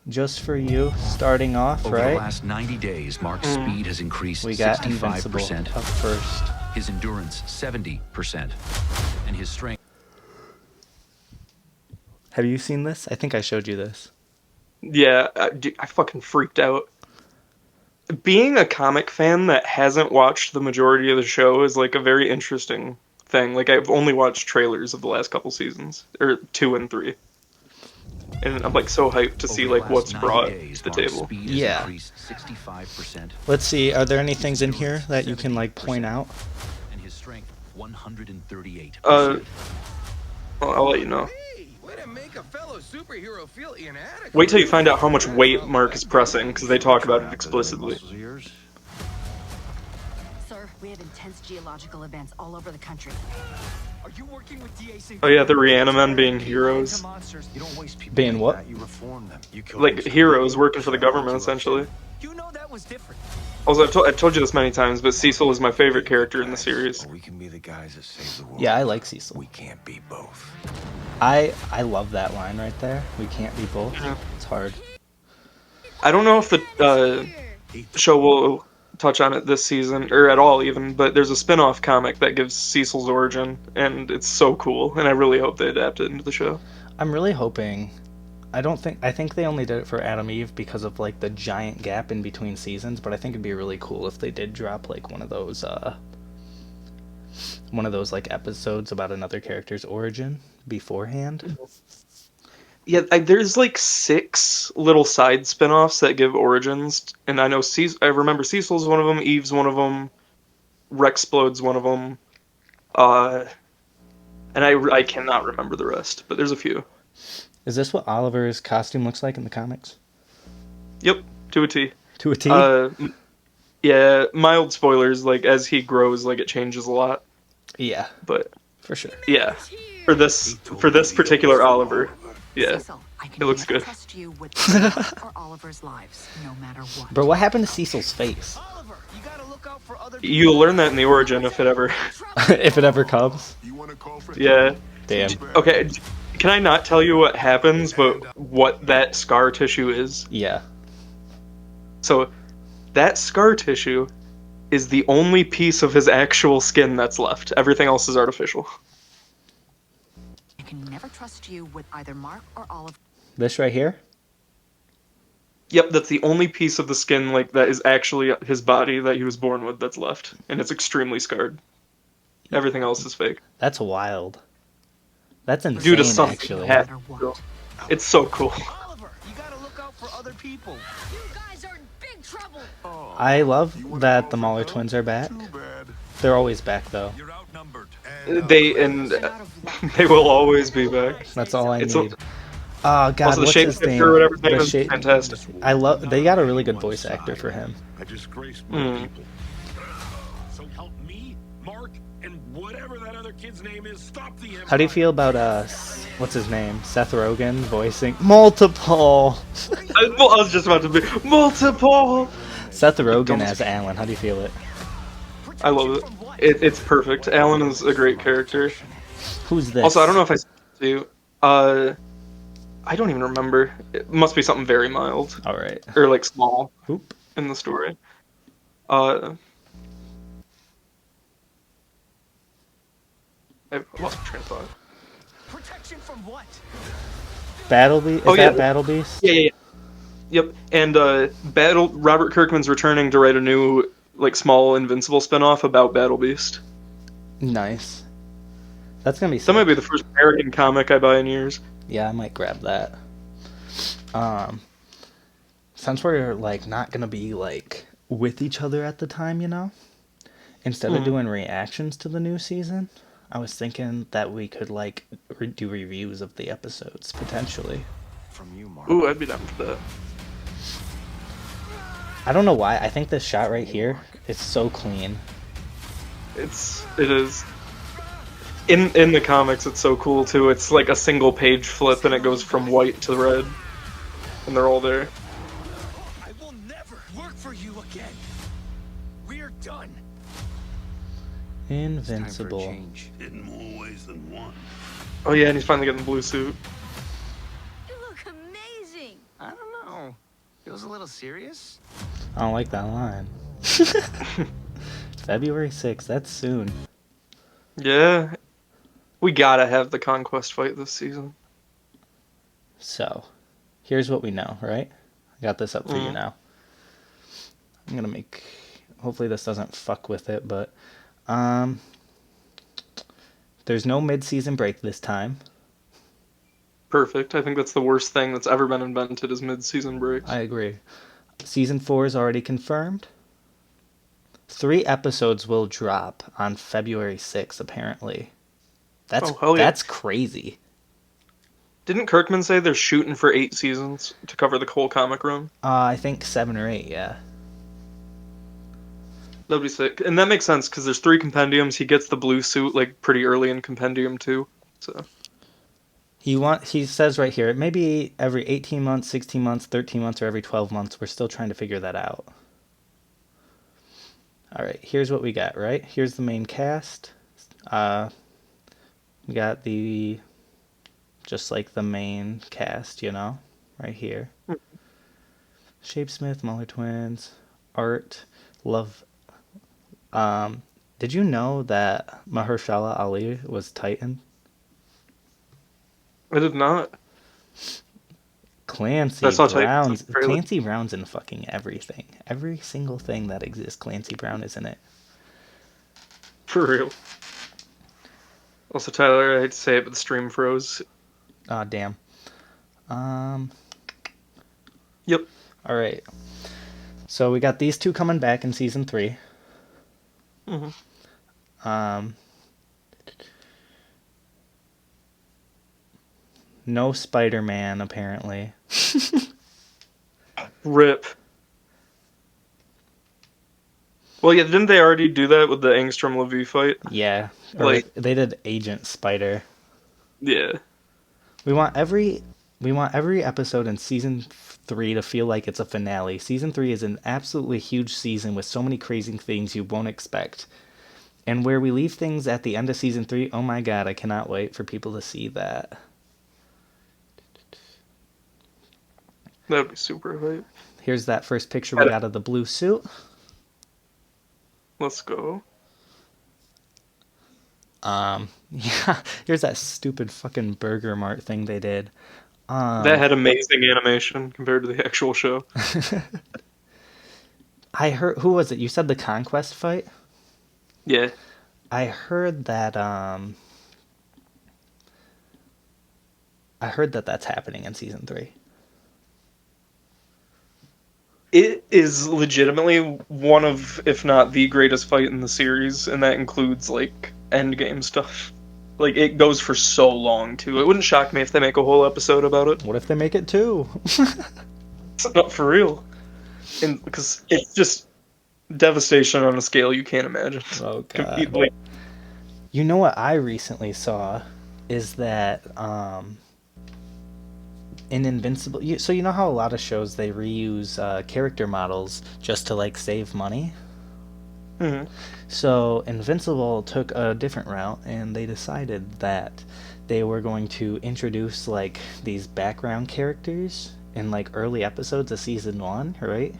just for you, starting off, Over right? the last 90 days, Mark's speed has increased We got Invincible 65%, up first. his endurance 70%, and his strength. Have you seen this? I think I showed you this. Yeah, I fucking freaked out. Being a comic fan that hasn't watched the majority of the show is like a very interesting thing. Like I've only watched trailers of the last couple seasons, or 2 and 3. And I'm like so hyped to see Over the like last what's 90 brought days, to the Mark's table. speed Yeah. has increased 65%. Let's see, are there any things in here that you can like point out? And his strength 138%. I'll let you know. Hey, way to make a fellow superhero feel inadequate. Wait till you find out how much weight Mark is pressing, because they talk about it explicitly. Sir, we have intense geological events all over the country. Are you working with DAC? Oh yeah, the Reanimen being heroes. You don't waste people Being like what? that, you reform them. You kill Like them heroes slowly. working for the government, essentially. You know that was different. Also, I've told you this many times, but Cecil is my favorite character in the series. Or we can be the guys that save the world. Yeah, I like Cecil. We can't be both. I love that line right there. We can't be both. It's hard. I don't know if the show will touch on it this season, or at all even, but there's a spin-off comic that gives Cecil's origin, and it's so cool, and I really hope they adapt it into the show. I'm really hoping. I think they only did it for Adam Eve because of like the giant gap in between seasons, but I think it'd be really cool if they did drop like one of those like episodes about another character's origin beforehand. Yeah, there's like 6 little side spin-offs that give origins, and I know I remember Cecil's one of them, Eve's one of them, Rexplode's one of them, and I cannot remember the rest, but there's a few. Is this what Oliver's costume looks like in the comics? Yep, to a T. To a T? Yeah, mild spoilers, like as he grows, like it changes a lot, Yeah, but for sure. yeah, for this particular Oliver, yeah, Cecil, I can it looks never good. trust you with Mark or Oliver's lives, no matter what. Bro, what happened to Cecil's face? Oliver, you gotta look out for other You'll learn that in the origin if it ever. If it ever comes. Yeah. Damn. Okay. Can I not tell you what happens, but what that scar tissue is? Yeah. So, that scar tissue is the only piece of his actual skin that's left. Everything else is artificial. I can never trust you with either Mark or Oliver. This right here? Yep, that's the only piece of the skin like that is actually his body that he was born with that's left, and it's extremely scarred. Everything else is fake. That's wild. That's insane, Due to something actually. that it's so cool. Oliver, you gotta look out for other people. You guys are in big trouble. I love that the Mauler twins are back. They're always back, though. You're outnumbered. They will always be back. That's all I It's need. Oh God, Also, the what's shape his name? or whatever his name The is shape- fantastic. I love. They got a really good voice actor for him. I disgrace my Mm. people. So help me, Mark, and whatever that other kid's name is, stop the Empire. How do you feel about what's his name? Seth Rogen voicing multiple. I was just about to be multiple. Seth Rogen as Alan. How do you feel it? I love it. It's perfect. Alan is a great character. Who's this? Also, I don't know if I said it to you. I don't even remember. It must be something very mild All right. or like small Oop. in the story. I lost my train of thought. Protection from what? Battle Beast. Is Oh, yeah. that Battle Beast? Yeah. Yep. And Robert Kirkman's returning to write a new like small Invincible spinoff about Battle Beast. Nice. That's gonna be. That might Sick. be the first American comic I buy in years. Yeah, I might grab that. Since we're like not gonna be like with each other at the time, you know, instead of doing reactions to the new season, I was thinking that we could like do reviews of the episodes potentially. From you, Mark. Ooh, I'd be down for that. I don't know why. I think this shot right here is so clean. It is. In the comics, it's so cool too. It's like a single page flip, and it goes from white to red, and they're all there. I will never work for you again. We're done. Invincible. Change. In more ways than one. Oh yeah, and he's finally getting the blue suit. You look amazing. amazing. I don't know. Feels a little serious. I don't like that line. February 6th, that's soon. Yeah, we gotta have the conquest fight this season. So, here's what we know, right? I got this up for you now. I'm gonna make. Hopefully, this doesn't fuck with it, but there's no mid-season break this time. Perfect. I think that's the worst thing that's ever been invented is mid-season breaks. I agree. Season 4 is already confirmed. 3 episodes will drop on February 6th, apparently. That's Oh, hell yeah. that's crazy. Didn't Kirkman say they're shooting for 8 seasons to cover the whole comic run? I think 7 or 8, yeah. That'd be sick. And that makes sense, because there's 3 compendiums. He gets the blue suit, like, pretty early in compendium 2. So He says right here, it may be every 18 months, 16 months, 13 months, or every 12 months. We're still trying to figure that out. All right, here's what we got, right? Here's the main cast. We got just like the main cast, right here. Shapesmith, Muller Twins, Art, Love. Did you know that Mahershala Ali was Titan? I did not. Clancy I saw Titan Brown's trailer. Clancy Brown's in fucking everything. Every single thing that exists, Clancy Brown is in it. For real. Also, Tyler, I hate to say it, but the stream froze. Ah, damn. Yep. All right. So we got these two coming back in season 3. No Spider-Man, apparently. Rip. Well, yeah, didn't they already do that with the Angstrom-Levy fight? Yeah. Like- They did Agent Spider. Yeah. We want every episode in season 3 to feel like it's a finale. Season 3 is an absolutely huge season with so many crazy things you won't expect. And where we leave things at the end of season 3, oh my god, I cannot wait for people to see that. That would be super hype. Here's that first picture we got of the blue suit. Let's go. Yeah, here's that stupid fucking Burger Mart thing they did. That had amazing animation compared to the actual show. I heard, who was it? You said the Conquest fight? Yeah. I heard that that's happening in season 3. It is legitimately one of, if not the greatest fight in the series, and that includes, like, endgame stuff. Like, it goes for so long, too. It wouldn't shock me if they make a whole episode about it. What if they make it 2? Not for real. And because it's just devastation on a scale you can't imagine. Oh god. Like, You know what I recently saw is that in Invincible, so you know how a lot of shows they reuse character models just to like save money? So Invincible took a different route, and they decided that they were going to introduce like these background characters in like early episodes of season 1, right?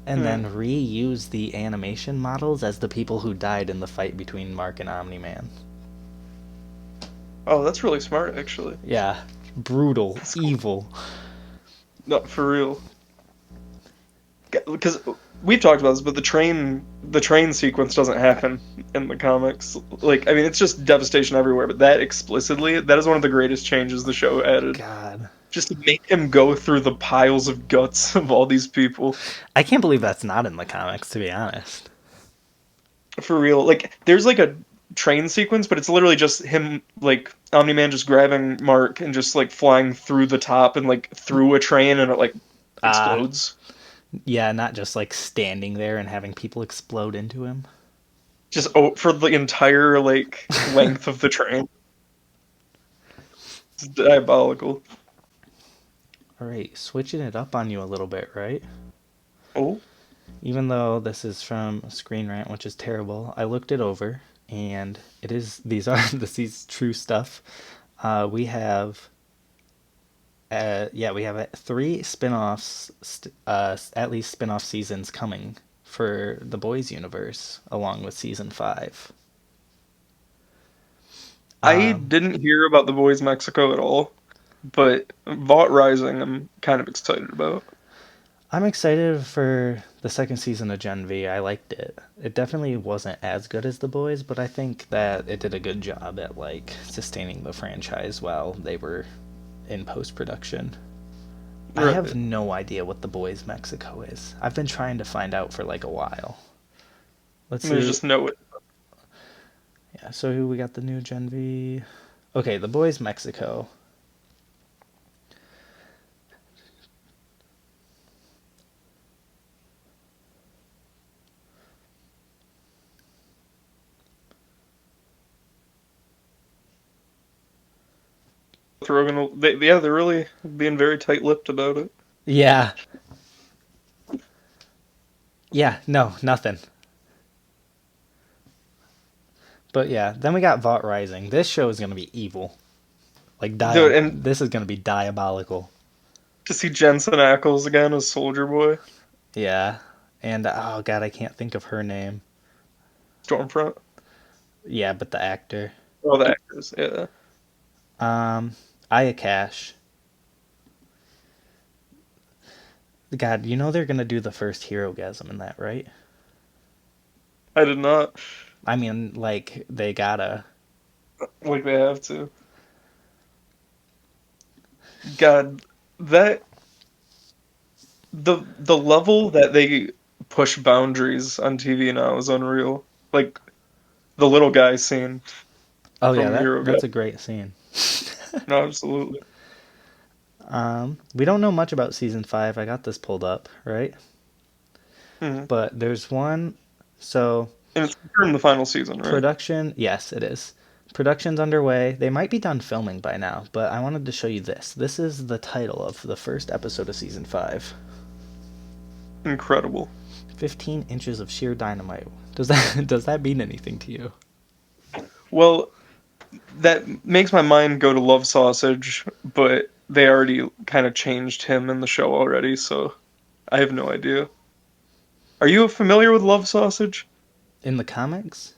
And then reuse the animation models as the people who died in the fight between Mark and Omni-Man. oh, that's really smart, actually. Yeah, brutal, evil. Not for real. Because we've talked about this, but the train sequence doesn't happen in the comics. Like, I mean, it's just devastation everywhere, but that explicitly, that is one of the greatest changes the show added. God. Just to make him go through the piles of guts of all these people. I can't believe that's not in the comics, to be honest. For real. Like, there's like a train sequence, but it's literally just him, like, Omni-Man just grabbing Mark and just, like, flying through the top and, like, through a train, and it, like, explodes. Yeah, not just like standing there and having people explode into him. Just for the entire, like, length of the train. It's diabolical. Alright, switching it up on you a little bit, right? Oh? Even though this is from Screen Rant, which is terrible, I looked it over, and this is true stuff. We have Yeah, we have three spin-offs, at least spin-off seasons coming for the Boys universe, along with season 5. I didn't hear about The Boys Mexico at all, but Vought Rising I'm kind of excited about. I'm excited for the second season of Gen V. I liked it. It definitely wasn't as good as The Boys, but I think that it did a good job at like sustaining the franchise while they were in post-production. I Right. have no idea what The Boys Mexico is. I've been trying to find out for like a while. Let's There's see. just no. Yeah, so we got the new Gen V. Okay, The Boys Mexico. Rogan, they're really being very tight-lipped about it. Yeah. Yeah, no, nothing. But yeah, then we got Vought Rising. This show is gonna be evil. Like Dude, and this is gonna be diabolical. to see Jensen Ackles again as Soldier Boy, Yeah. And oh god, I can't think of her name. Stormfront. Yeah, but the actor. Oh, the actors, yeah. Aya Cash. God, you know they're gonna do the first hero gasm in that, right? I did not. I mean, like, they gotta. Like they have to. God, that the level that they push boundaries on TV now is unreal. Like the little guy scene Oh yeah, from Hero that's Guy. a great scene. No, absolutely. We don't know much about season 5. I got this pulled up, right? Mhm. But there's one. So And it's from the final season, right? production, yes, it is. Production's underway. They might be done filming by now, but I wanted to show you this. This is the title of the first episode of season 5. Incredible. 15 inches of sheer dynamite. Does that mean anything to you? Well, that makes my mind go to Love Sausage, but they already kind of changed him in the show already, so I have no idea. Are you familiar with Love Sausage? In the comics?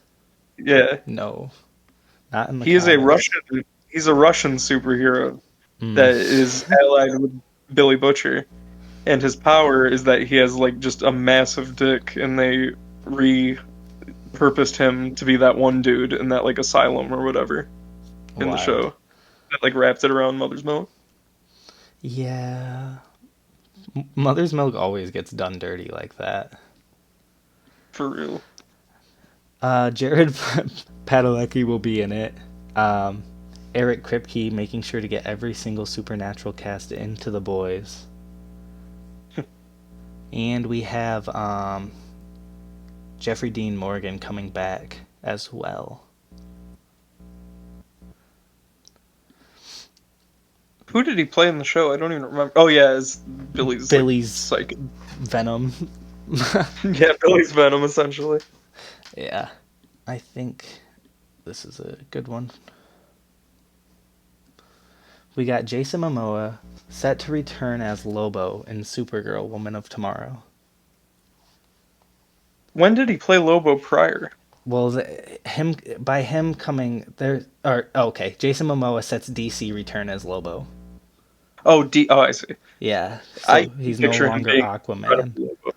Yeah. No, not in the He is a comics. Russian he's a Russian superhero Mm. that is allied with Billy Butcher. And his power is that he has like just a massive dick and they repurposed him to be that one dude in that like asylum or whatever in the Wild. show. That like wrapped it around Mother's Milk. Yeah. Mother's Milk always gets done dirty like that. For real. Jared Padalecki will be in it. Eric Kripke making sure to get every single Supernatural cast into The Boys. And we have Jeffrey Dean Morgan coming back as well. Who did he play in the show? I don't even remember. Oh yeah, it's Billy's Like, Venom. Yeah, Billy's Venom essentially. Yeah. I think this is a good one. We got Jason Momoa set to return as Lobo in Supergirl Woman of Tomorrow. When did he play Lobo prior? Well, him coming there, or okay, Jason Momoa sets DC return as Lobo. Oh, I see. Yeah, so I he's no picture him longer being Aquaman. Lobo.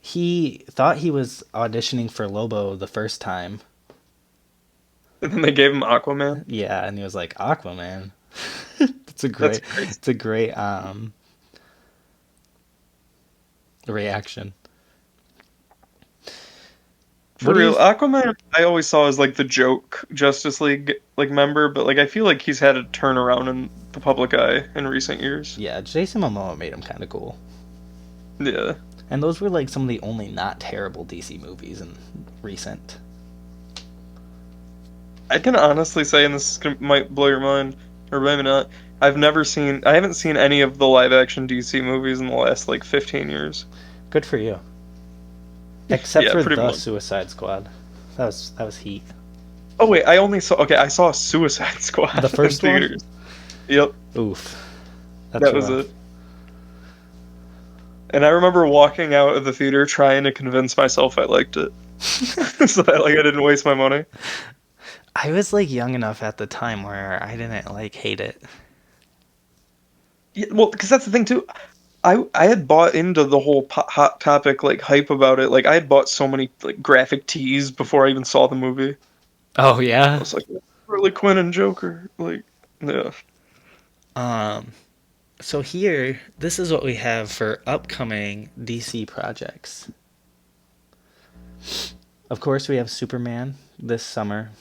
He thought he was auditioning for Lobo the first time. And then they gave him Aquaman. Yeah, and he was like, Aquaman. That's crazy. It's a great reaction. For What do you real, Aquaman I always saw as like the joke Justice League like member, but like I feel like he's had a turnaround in the public eye in recent years. Yeah, Jason Momoa made him kind of cool. Yeah. And those were like some of the only not terrible DC movies in recent. I can honestly say, and might blow your mind, or maybe not, I haven't seen any of the live action DC movies in the last like 15 years. Good for you. Except Yeah, for pretty the much. Suicide Squad. That was heat. Oh wait, I saw Suicide Squad The first in one? theaters. Yep, Oof. That's that was rough. it. And I remember walking out of the theater trying to convince myself I liked it, so that like I didn't waste my money. I was like young enough at the time where I didn't like hate it. Yeah, well, because that's the thing too. I had bought into the whole hot topic like hype about it. Like I had bought so many like graphic tees before I even saw the movie. Oh I yeah. was like, Harley Quinn and Joker, like, yeah. Um so here, this is what we have for upcoming DC projects. Of course, we have Superman this summer.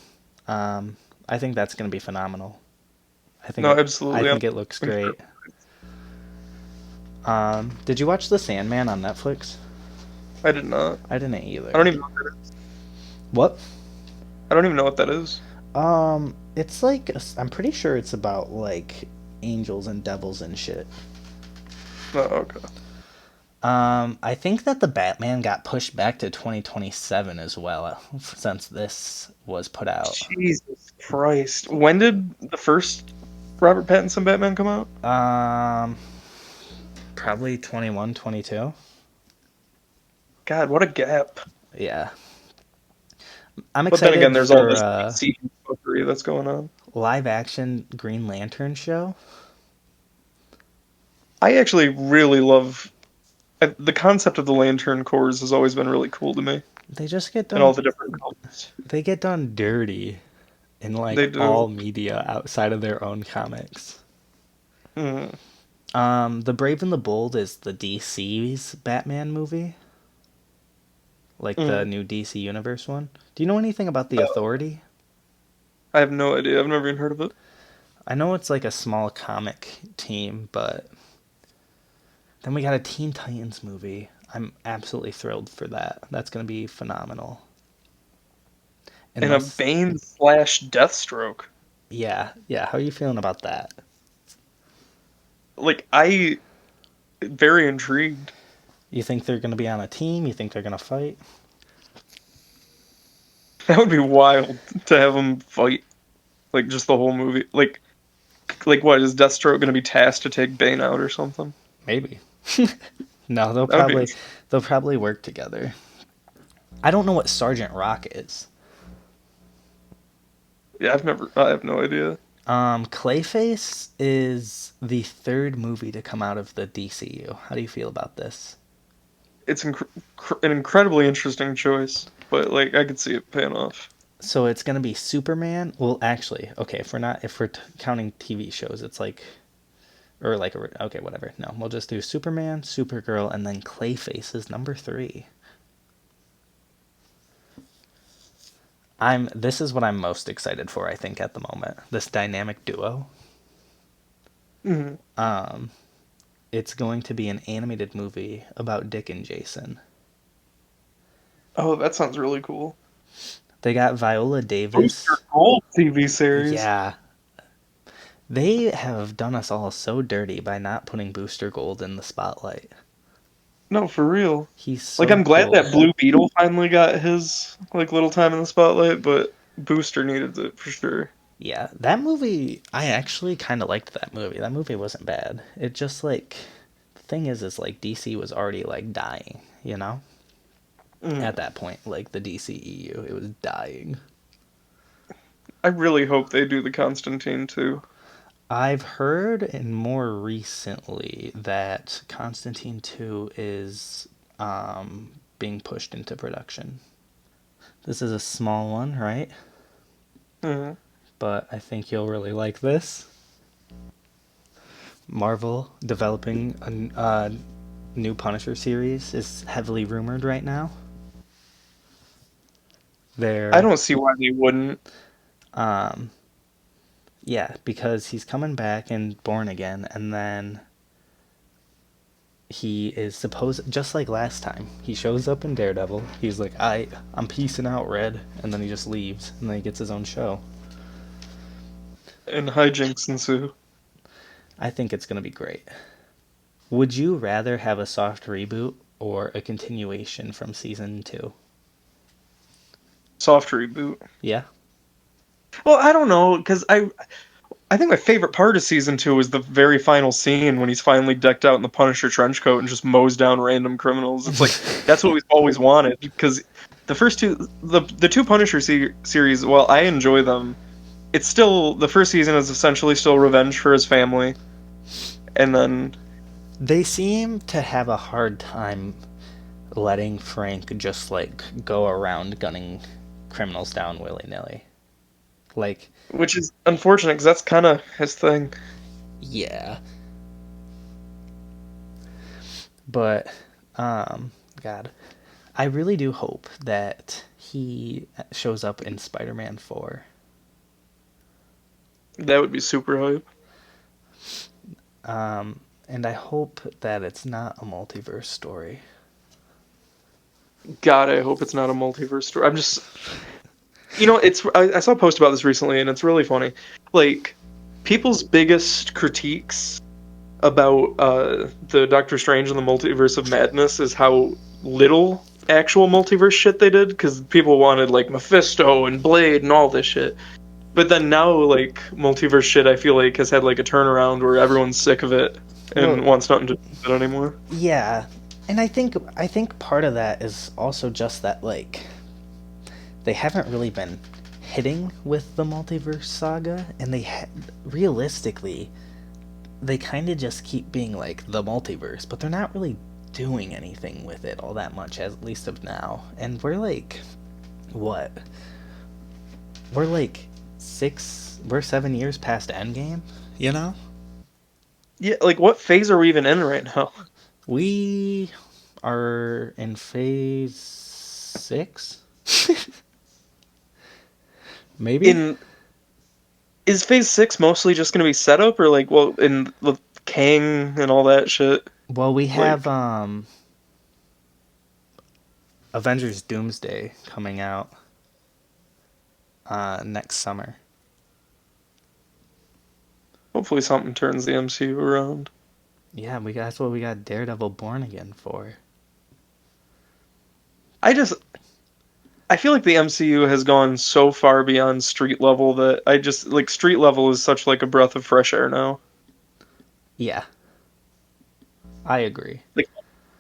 Um I think that's going to be phenomenal. I think No, it I absolutely. think it looks great. Did you watch The Sandman on Netflix? I did not. I didn't I either. don't even know what that is. What? I don't even know what that is. It's like I'm pretty sure it's about like angels and devils and shit. Oh, okay. I think that the Batman got pushed back to 2027 as well, since this was put out. Jesus Christ. When did the first Robert Pattinson Batman come out? Um, Probably 21, 22. God, what a gap. Yeah. I'm But then again, excited there's all for this CG fuckery that's going on. live action Green Lantern show. I actually really love the concept of the Lantern Corps has always been really cool to me, They just get and all done the different colors. they get done dirty in like They do. all media outside of their own comics. Mm. The Brave and the Bold is the DC's Batman movie, like the Mm. new DC Universe one. Do you know anything about the Authority? I have no idea. I've never even heard of it. I know it's like a small comic team, but then we got a Teen Titans movie. I'm absolutely thrilled for that. That's going to be phenomenal. And a Unless, Bane slash Deathstroke. yeah, yeah. How are you feeling about that? Like, I very intrigued. You think they're going to be on a team? You think they're going to fight? That would be wild to have them fight. Like, just the whole movie. Like what, is Deathstroke going to be tasked to take Bane out or something? Maybe. No, That would be they'll probably work together. I don't know what Sergeant Rock is. Yeah, I have no idea. Clayface is the third movie to come out of the DCU. How do you feel about this? It's an incredibly interesting choice, but like I could see it paying off. So it's gonna be Superman. Well, actually, okay. If we're counting TV shows, it's like, or like, okay, whatever. No, we'll just do Superman, Supergirl, and then Clayface is number 3. This is what I'm most excited for, I think, at the moment. This dynamic duo. Hmm. It's going to be an animated movie about Dick and Jason. Oh, that sounds really cool. They got Viola Booster Davis. Gold TV series. Yeah. They have done us all so dirty by not putting Booster Gold in the spotlight. No, for real. He's Like so I'm glad cool. that Blue Beetle finally got his like little time in the spotlight, but Booster needed it for sure. Yeah, that movie, I actually kind of liked that movie. That movie wasn't bad. It just like, the thing is like DC was already like dying, you know? Mm. At that point, like the DCEU, it was dying. I really hope they do the Constantine too. I've heard and more recently that Constantine 2 is being pushed into production. This is a small one, right? Hmm. But I think you'll really like this. Marvel developing a new Punisher series is heavily rumored right now. I They're don't see why they wouldn't. um yeah, because he's coming back and Born Again, and then he is supposed, just like last time, he shows up in Daredevil. He's like, I'm peacing out, Red, and then he just leaves, and then he gets his own show. And hijinks ensue. I think it's gonna be great. Would you rather have a soft reboot or a continuation from season 2? Soft reboot. Yeah. Well, I don't know, because I think my favorite part of season 2 is the very final scene when he's finally decked out in the Punisher trench coat and just mows down random criminals. It's like that's what we've always wanted, because the two Punisher series, while I enjoy them, it's still the first season is essentially still revenge for his family, and then They seem to have a hard time letting Frank just like go around gunning criminals down willy-nilly. Like, which is unfortunate because that's kind of his thing. yeah. But God, I really do hope that he shows up in Spider-Man 4. That would be super hype. And I hope that it's not a multiverse story. God, I hope it's not a multiverse story. I'm just, I saw a post about this recently, and it's really funny. Like, people's biggest critiques about the Doctor Strange and the Multiverse of Madness is how little actual multiverse shit they did, because people wanted, like, Mephisto and Blade and all this shit. But then now, like, multiverse shit, I feel like, has had, like, a turnaround where everyone's sick of it and Well, wants nothing to do with it anymore. yeah. And I think part of that is also just that, like, they haven't really been hitting with the multiverse saga, and realistically, they kind of just keep being like the multiverse, but they're not really doing anything with it all that much, at least of now. And we're like, what? We're like 7 years past Endgame, you know? Yeah, like, what phase are we even in right now? We are in phase 6? Maybe? In Is phase 6 mostly just gonna be setup, or like, well, in with Kang and all that shit? Well, we have Like, Avengers Doomsday coming out next summer. hopefully something turns the MCU around. Yeah, that's what we got Daredevil Born Again for. I just, I feel like the MCU has gone so far beyond street level that I just, like, street level is such like a breath of fresh air now. Yeah, I agree. Like,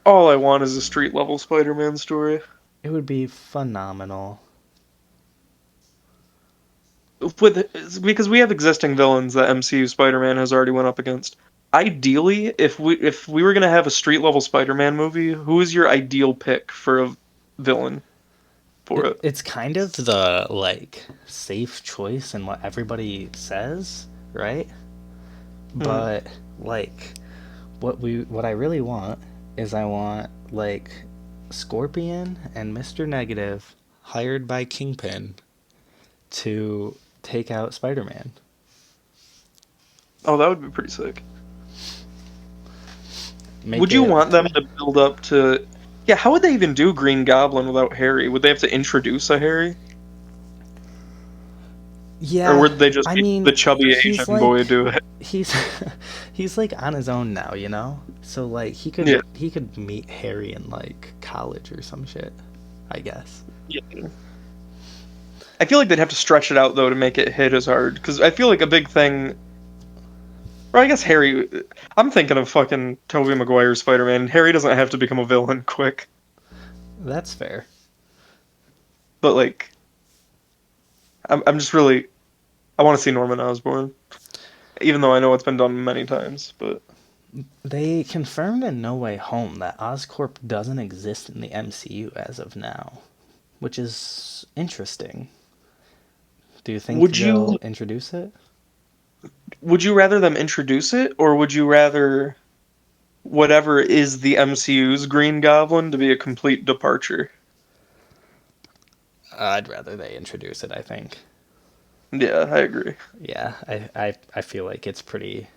all I want is a street level Spider-Man story. It would be phenomenal. Because we have existing villains that MCU Spider-Man has already went up against. Ideally, if we were gonna have a street level Spider-Man movie, who is your ideal pick for a villain for it? It's kind of the like safe choice and what everybody says, right? Hmm. But like what I really want is I want like Scorpion and Mr. Negative hired by Kingpin to take out Spider-Man. Oh, that would be pretty sick. Make Would you it want them to build up to? Yeah, how would they even do Green Goblin without Harry? Would they have to introduce a Harry, or Yeah, would they just I be mean, the chubby he's Asian boy like do it? he's he's like on his own now, you know? So like Yeah. he could meet Harry in like college or some shit, I guess. Yeah. I feel like they'd have to stretch it out though to make it hit as hard, because I feel like a big thing. Or I guess Harry. I'm thinking of fucking Tobey Maguire's Spider-Man. Harry doesn't have to become a villain quick, That's fair. but like, I'm just really. I want to see Norman Osborn, even though I know it's been done many times. But They confirmed in No Way Home that Oscorp doesn't exist in the MCU as of now, which is interesting. Do you think would they'll you introduce it? would you rather them introduce it, or would you rather whatever is the MCU's Green Goblin to be a complete departure? I'd rather they introduce it, I think. Yeah, I agree. Yeah, I feel like it's pretty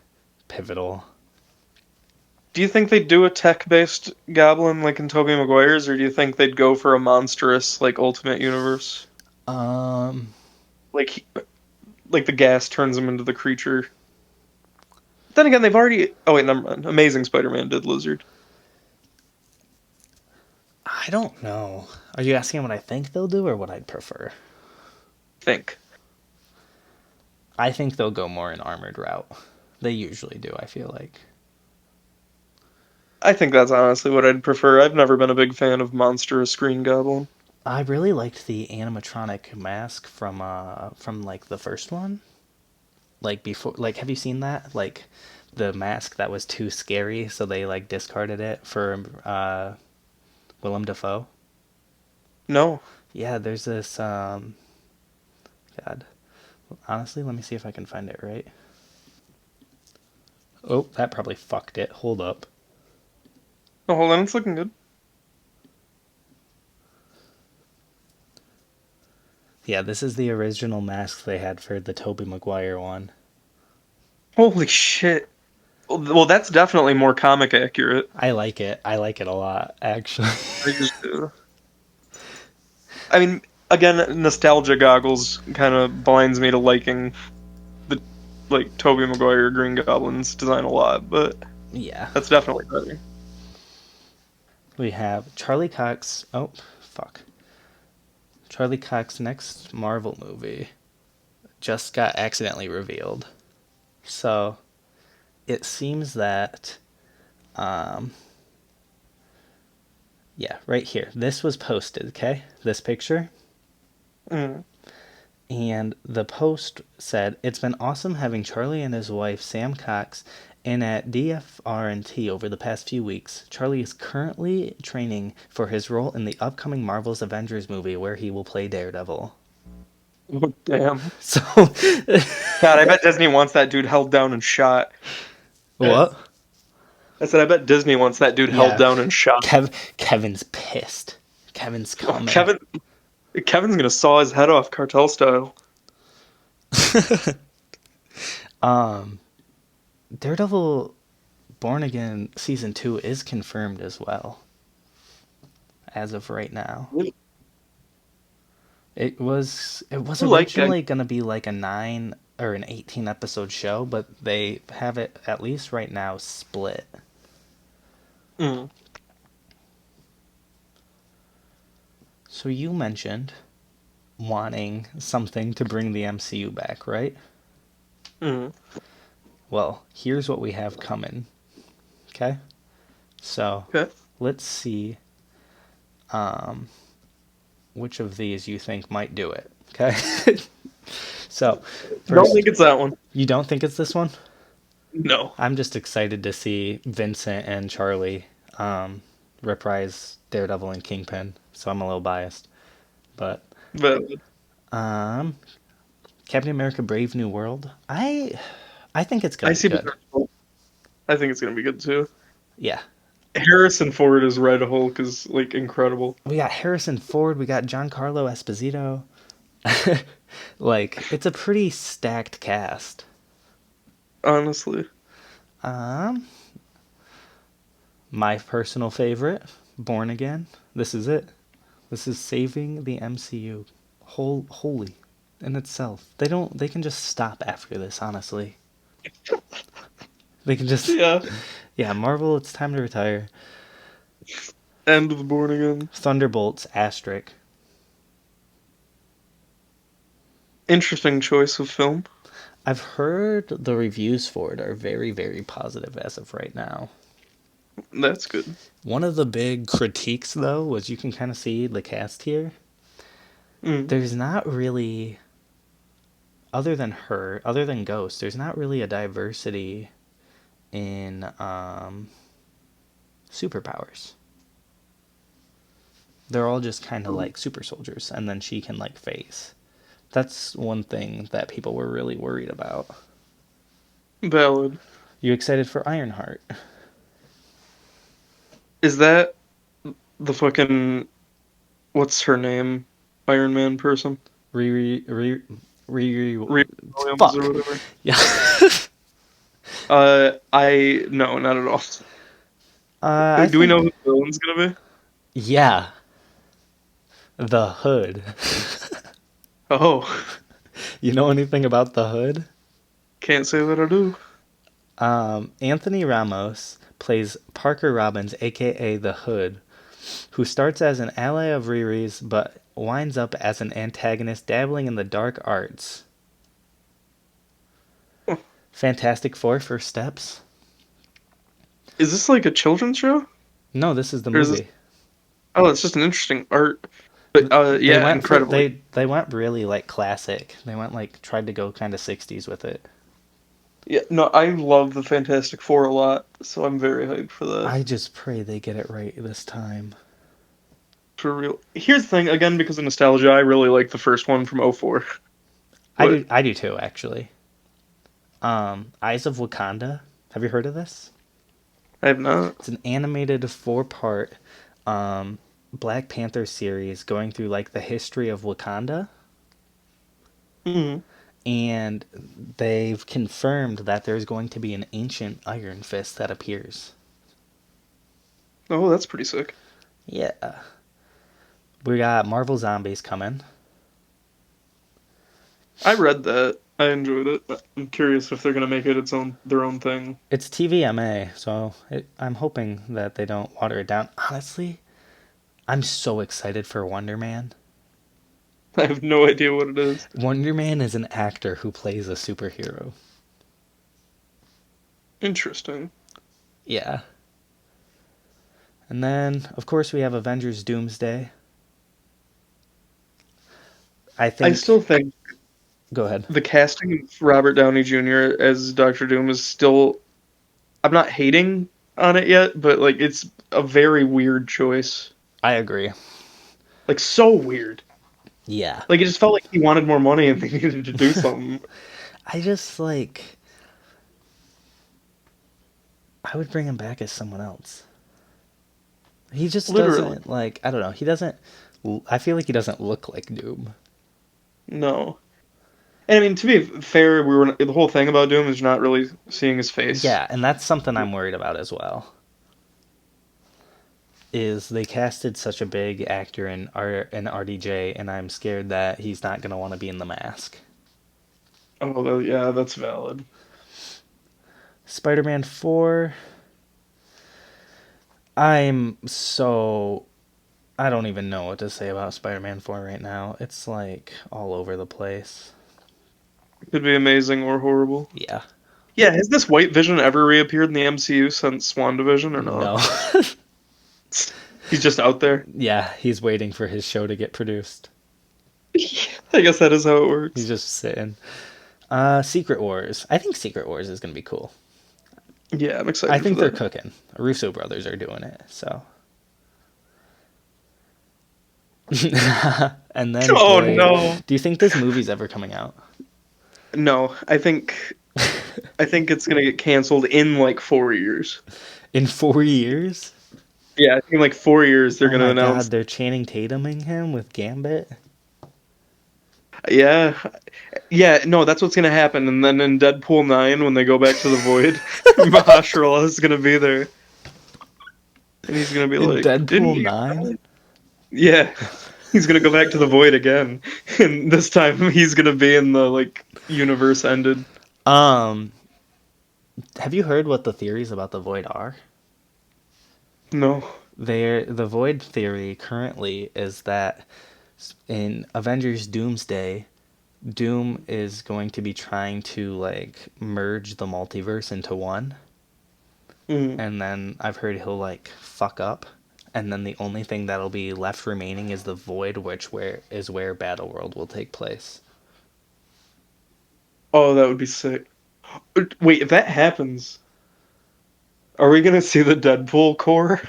pivotal. Do you think they'd do a tech-based Goblin like in Tobey Maguire's, or do you think they'd go for a monstrous like Ultimate Universe? Um, Like, like the gas turns him into the creature. Then again, they've already. Oh wait, never mind. Amazing Spider-Man did Lizard. I don't know. Are you asking what I think they'll do or what I'd prefer? Think. I think they'll go more an armored route. They usually do, I feel like. I think that's honestly what I'd prefer. I've never been a big fan of monstrous Green Goblin. I really liked the animatronic mask from like the first one. Like before, like have you seen that? Like the mask that was too scary, so they like discarded it for Willem Dafoe. No. Yeah, there's this God. Honestly, let me see if I can find it right. Oh, that probably fucked it. Hold up. Oh, hold on, it's looking good. Yeah, this is the original mask they had for the Tobey Maguire one. Holy shit. Well, that's definitely more comic accurate. I like it. I like it a lot, actually. I just do. I mean, again, nostalgia goggles kind of blinds me to liking the like Tobey Maguire Green Goblin's design a lot, but Yeah. that's definitely better. We have Charlie Cox. Oh, fuck. Charlie Cox's next Marvel movie just got accidentally revealed. So it seems that, yeah, right here. This was posted, okay? This picture. Mm. And the post said, "It's been awesome having Charlie and his wife Sam Cox in at DFR&T over the past few weeks. Charlie is currently training for his role in the upcoming Marvel's Avengers movie where he will play Daredevil." Oh, damn. So, God, I bet Disney wants that dude held down and shot. what? I said, I bet Disney wants that dude held Yeah. down and shot. Kevin's pissed. Kevin's Oh, coming. Kevin's gonna saw his head off cartel style. Daredevil Born Again Season 2 is confirmed as well. As of right now. Really? It was I like that. originally going to be like a 9 or an 18 episode show, but they have it at least right now split. Mm. So you mentioned wanting something to bring the MCU back, right? Mm. Well, here's what we have coming. Okay? So, Okay. let's see which of these you think might do it. Okay? So, Don't first, think it's that one. you don't think it's this one? No. I'm just excited to see Vincent and Charlie reprise Daredevil and Kingpin, so I'm a little biased. But But Captain America: Brave New World, I think it's I gonna be see good. potential. I think it's gonna be good too. Yeah, Harrison Ford as Red Hulk is like incredible. we got Harrison Ford, we got Giancarlo Esposito. Like, it's a pretty stacked cast. Honestly. My personal favorite, Born Again. This is it. This is saving the MCU. Holy in itself. They can just stop after this, honestly. They can just Yeah. Yeah, Marvel, it's time to retire. End of Born Again. Thunderbolts asterisk. Interesting choice of film. I've heard the reviews for it are very, very positive as of right now. That's good. One of the big critiques, though, was you can kind of see the cast here. Mm. There's not really, other than Ghost, there's not really a diversity in superpowers. They're all just kind of like super soldiers, and then she can like phase. That's one thing that people were really worried about. Valid. You excited for Ironheart? Is that the fucking what's her name? Iron Man person? Riri, Williams fuck. or whatever. Yeah. No, not at all. we Do we know who the villain's gonna be? Yeah. The Hood. Oh, You know anything about The Hood? can't say that I do. Anthony Ramos plays Parker Robbins, aka The Hood, who starts as an ally of Riri's but winds up as an antagonist dabbling in the dark arts. Fantastic Four First Steps. Is this like a children's show? No, this is the Or is this? movie. Oh, it's just an interesting art. But They yeah, went for incredibly. they went really like classic. They went like tried to go kind of 60s with it. Yeah, no, I love the Fantastic Four a lot, so I'm very hyped for that. I just pray they get it right this time. For real. Here's the thing, again, because of nostalgia, I really like the first one from '04. But I do too, actually. Eyes of Wakanda. Have you heard of this? I have not. It's an animated four-part Black Panther series going through like the history of Wakanda. Mhm. And they've confirmed that there's going to be an ancient Iron Fist that appears. Oh, that's pretty sick. Yeah. We got Marvel Zombies coming. I read that. I enjoyed it. But I'm curious if they're gonna make it their own thing. It's TVMA, so I'm hoping that they don't water it down. Honestly, I'm so excited for Wonder Man. I have no idea what it is. Wonder Man is an actor who plays a superhero. Interesting. Yeah. And then, of course, we have Avengers Doomsday. I I still think. think Go ahead. the casting of Robert Downey Jr. as Doctor Doom is still. I'm not hating on it yet, but like it's a very weird choice. I agree. Like so weird. Yeah. Like it just felt like he wanted more money and they needed to do something. I just, like. I would bring him back as someone else. He just Literally. doesn't, like. I don't know. He doesn't. I feel like he doesn't look like Doom. No. And I mean, to be fair, the whole thing about Doom is not really seeing his face. Yeah, and that's something I'm worried about as well. Is they casted such a big actor in RDJ, and I'm scared that he's not going to want to be in the mask. Oh, yeah, that's valid. Spider-Man 4. I don't even know what to say about Spider-Man 4 right now. It's like all over the place. It could be amazing or horrible. Yeah. Yeah, has this White Vision ever reappeared in the MCU since WandaVision or not? No. He's just out there. Yeah, he's waiting for his show to get produced. I guess that is how it works. He's just sitting. Secret Wars. I think Secret Wars is going to be cool. Yeah, I'm excited. I think for they're that. cooking. Russo brothers are doing it, so. And then. Oh Blade. no! Do you think this movie's ever coming out? No, I think it's gonna get canceled in like 4 years. In 4 years? Yeah, I think in like 4 years they're Oh gonna my announce. God, they're Channing Tatuming him with Gambit. Yeah, yeah, no, that's what's gonna happen. And then in Deadpool 9, when they go back to the Void, Mahershala is gonna be there, and he's gonna be In like, "Didn't Deadpool you-" 9? Yeah, he's gonna go back to the Void again, and this time he's gonna be in the like universe ended. Have you heard what the theories about the Void are? No. The Void theory currently is that in Avengers Doomsday, Doom is going to be trying to like merge the multiverse into one. Mm. And then I've heard he'll like fuck up, and then the only thing that'll be left remaining is the Void, where Battleworld will take place. Oh, that would be sick. Wait, if that happens, are we gonna see the Deadpool core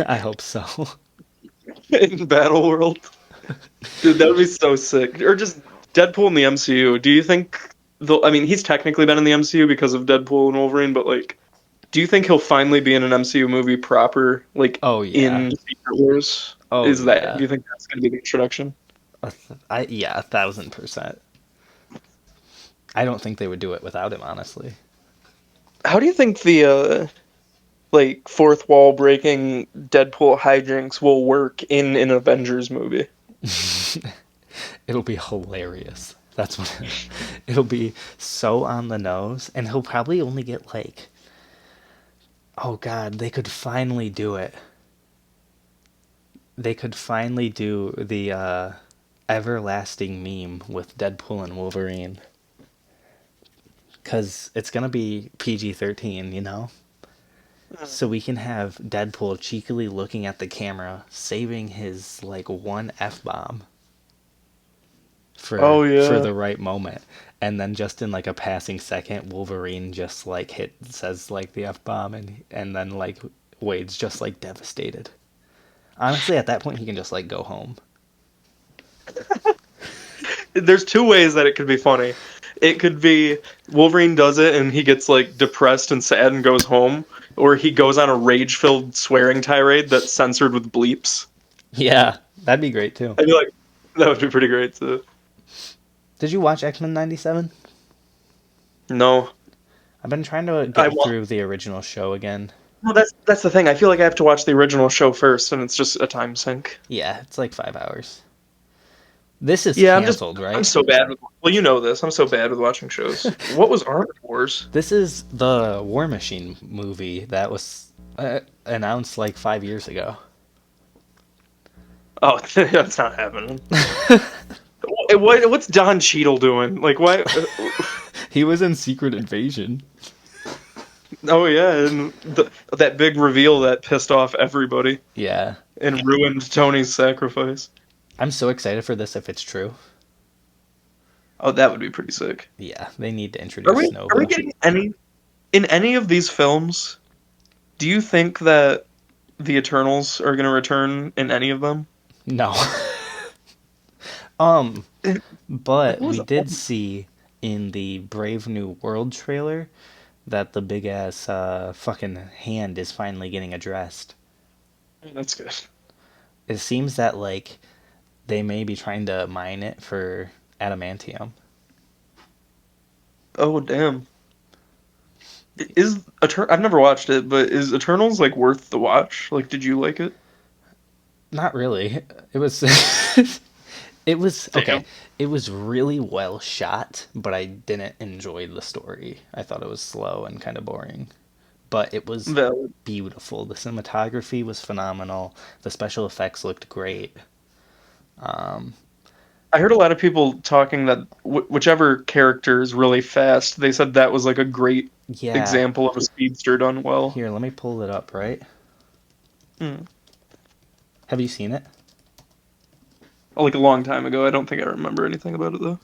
I hope so. in Battleworld? Dude, that would be so sick. Or just Deadpool in the MCU. Do you think I mean, he's technically been in the MCU because of Deadpool and Wolverine, but like, do you think he'll finally be in an MCU movie proper, like Oh yeah. in Secret Wars? Oh, Is that? yeah. Do you think that's gonna be the introduction? Yeah, 1,000%. I don't think they would do it without him, honestly. How do you think the like fourth wall breaking Deadpool hijinks will work in an Avengers movie? It'll be hilarious. That's what it'll be, so on the nose, and he'll probably only get like, oh God, they could finally do it. They could finally do the everlasting meme with Deadpool and Wolverine. because it's gonna be PG-13, you know. So we can have Deadpool cheekily looking at the camera, saving his like one F-bomb Oh for yeah. the right moment, and then just in like a passing second, Wolverine just like says like the F-bomb, and then like Wade's just like devastated. Honestly, at that point, he can just like go home. There's two ways that it could be funny. It could be Wolverine does it and he gets like depressed and sad and goes home, or he goes on a rage-filled swearing tirade that's censored with bleeps. Yeah, that'd be great too. I'd be like, that would be pretty great too. Did you watch X-Men '97? No, I've been trying to I get want. through the original show again. No, that's the thing. I feel like I have to watch the original show first, and it's just a time sink. Yeah, it's like 5 hours. This is Yeah, canceled, I'm right? so bad with. Well, you know this. I'm so bad with watching shows. What was Armor Wars? This is the War Machine movie that was announced like 5 years ago. Oh, that's not happening. What's Don Cheadle doing? Like, why? He was in Secret Invasion. Oh yeah, and that big reveal that pissed off everybody Yeah. and ruined Tony's sacrifice. I'm so excited for this if it's true. Oh, that would be pretty sick. Yeah, they need to introduce Nova. Are we getting any of these films? Do you think that the Eternals are going to return in any of them? No. But we did see in the Brave New World trailer that the big ass fucking hand is finally getting addressed. That's good. It seems that like they may be trying to mine it for adamantium. Oh damn. I've never watched it, but is Eternals like worth the watch? Like, did you like it? Not really. It was it was okay. Damn. It was really well shot, but I didn't enjoy the story. I thought it was slow and kind of boring. But it was Valid. beautiful. The cinematography was phenomenal. The special effects looked great. I heard a lot of people talking that whichever character is really fast, they said that was like a great Yeah. example of a speedster done well. Here, let me pull it up, right? Hmm. Have you seen it? Like a long time ago. I don't think I remember anything about it though.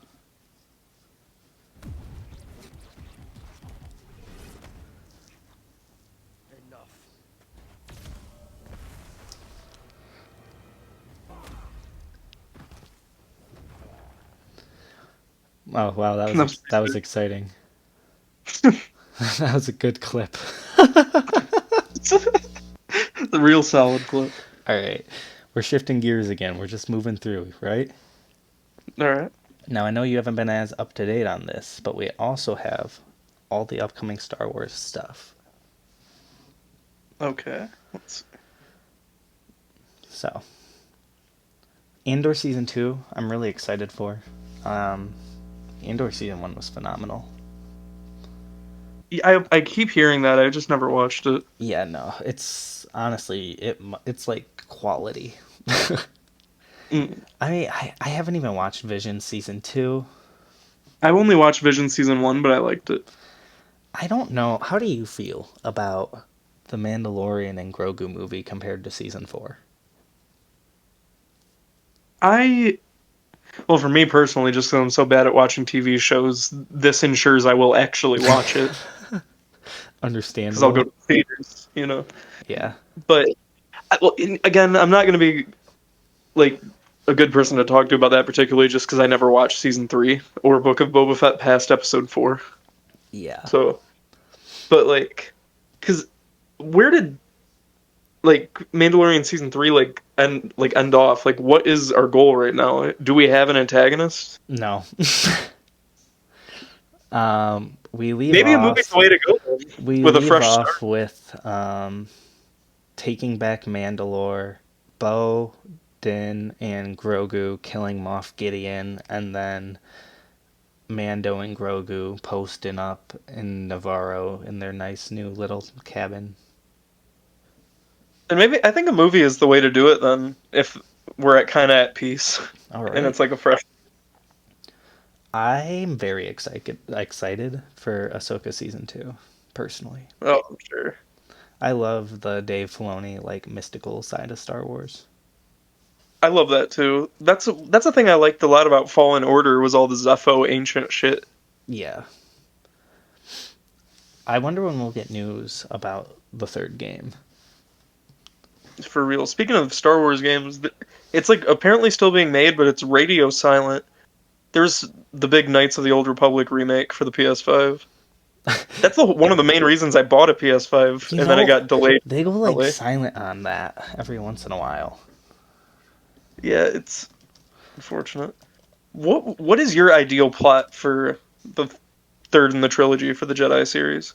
Oh, wow, that was exciting. That was a good clip. The real solid clip. All right. We're shifting gears again. We're just moving through, right? All right. Now, I know you haven't been as up to date on this, but we also have all the upcoming Star Wars stuff. Okay. Let's... So, Andor Season 2, I'm really excited for. Andor Season 1 was phenomenal. Yeah, I keep hearing that. I just never watched it. Yeah, no, it's honestly, it's like quality. I haven't even watched Vision Season 2. I've only watched Vision Season 1, but I liked it. I don't know. How do you feel about the Mandalorian and Grogu movie compared to Season 4? Well, for me personally, just because I'm so bad at watching TV shows, this ensures I will actually watch it. Understandable. Because I'll go to theaters, you know. Yeah. But, again, I'm not going to be, like, a good person to talk to about that, particularly just because I never watched Season 3 or Book of Boba Fett past Episode 4. Yeah. So, but, like, because where did, like, Mandalorian Season 3, end off? Like, what is our goal right now? Do we have an antagonist? No. We leave Maybe off, a movie's the way to go then, we with a leave fresh off start. with taking back Mandalore, Bo, Din, and Grogu killing Moff Gideon, and then Mando and Grogu posting up in Navarro in their nice new little cabin. And maybe I think a movie is the way to do it then, if we're kind of at peace, All right. and it's like a fresh. I'm very excited for Ahsoka season 2, personally. Oh, I'm sure. I love the Dave Filoni like mystical side of Star Wars. I love that too. That's a thing I liked a lot about Fallen Order was all the Zepho ancient shit. Yeah. I wonder when we'll get news about the third game. For real. Speaking of Star Wars games, it's like apparently still being made, but it's radio silent. There's the big Knights of the Old Republic remake for the PS5. That's one of the main reasons I bought a PS5, and then it got delayed. They go like silent on that every once in a while. Yeah, it's unfortunate. What is your ideal plot for the third in the trilogy for the Jedi series?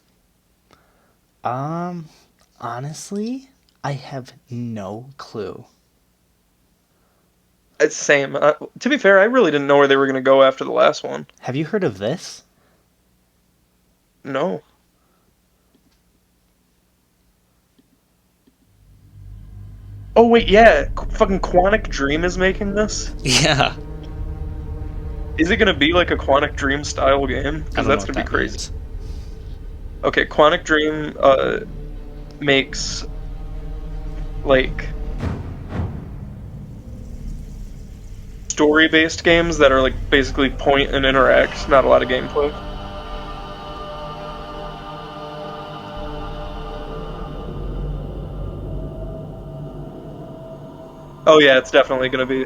Honestly, I have no clue. It's same. To be fair, I really didn't know where they were going to go after the last one. Have you heard of this? No. Oh wait, yeah. Fucking Quantic Dream is making this? Yeah. Is it gonna be like a Quantic Dream style game? I don't Because know that's what gonna be that crazy. means. Okay, Quantic Dream makes like story-based games that are like basically point and interact, not a lot of gameplay. Oh yeah, it's definitely gonna be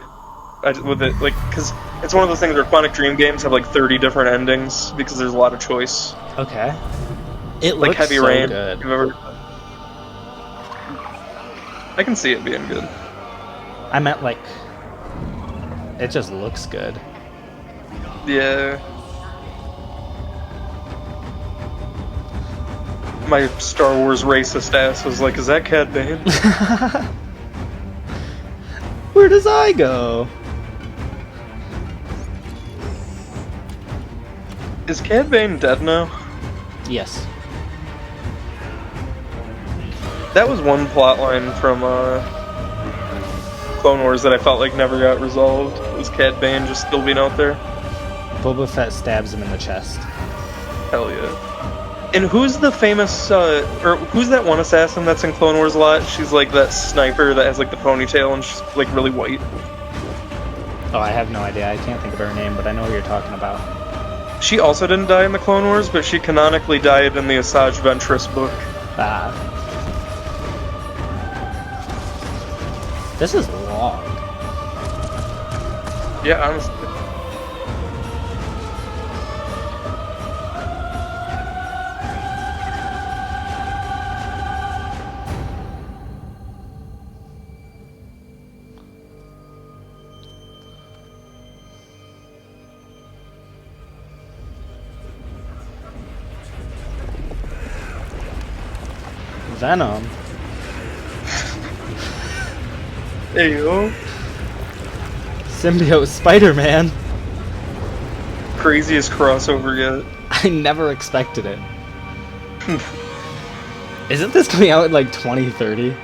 with it, like, because it's one of those things where Quantic Dream games have like 30 different endings because there's a lot of choice. Okay. It Like looks Heavy so Rain. good. I can see it being good. I meant like, it just looks good. Yeah. My Star Wars racist ass was like, is that Cad Bane? Where does I go? Is Cad Bane dead now? Yes. That was one plotline from Clone Wars that I felt like never got resolved. Was Cad Bane just still being out there? Boba Fett stabs him in the chest. Hell yeah. And who's the famous, or who's that one assassin that's in Clone Wars a lot? She's like that sniper that has like the ponytail and she's like really white. Oh, I have no idea. I can't think of her name, but I know what you're talking about. She also didn't die in the Clone Wars, but she canonically died in the Asajj Ventress book. Ah. This is long. Yeah, honestly. Venom. There you go. Symbiote Spider-Man. Craziest crossover yet. I never expected it. Isn't this coming out in like 2030?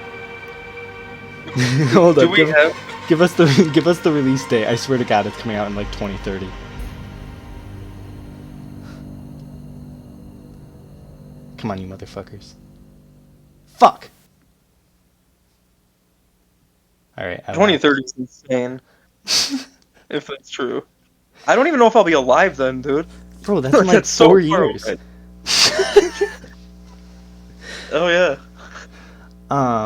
Hold up. Give us the release date. I swear to God, it's coming out in like 2030. Come on, you motherfuckers. Fuck. All right. 2030 is insane. If that's true. I don't even know if I'll be alive then, dude. Bro, that's in like That's so 4 far years. away. Oh yeah.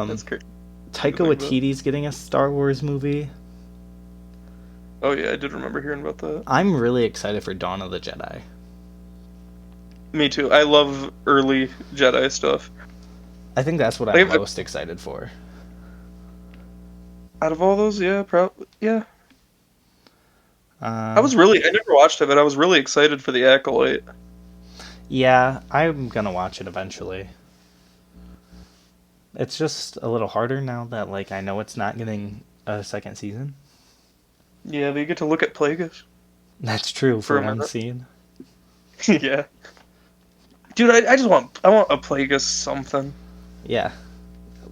That's crazy. Taika Waititi's getting a Star Wars movie. Oh yeah, I did remember hearing about that. I'm really excited for Dawn of the Jedi. Me too. I love early Jedi stuff. I think that's what I'm most excited for. Out of all those, yeah, probably, yeah. I never watched it, but I was really excited for The Acolyte. Yeah, I'm gonna watch it eventually. It's just a little harder now that, like, I know it's not getting a second season. Yeah, but you get to look at Plagueis. That's true for a one minute. scene. Yeah. Dude, I want a Plagueis something. Yeah.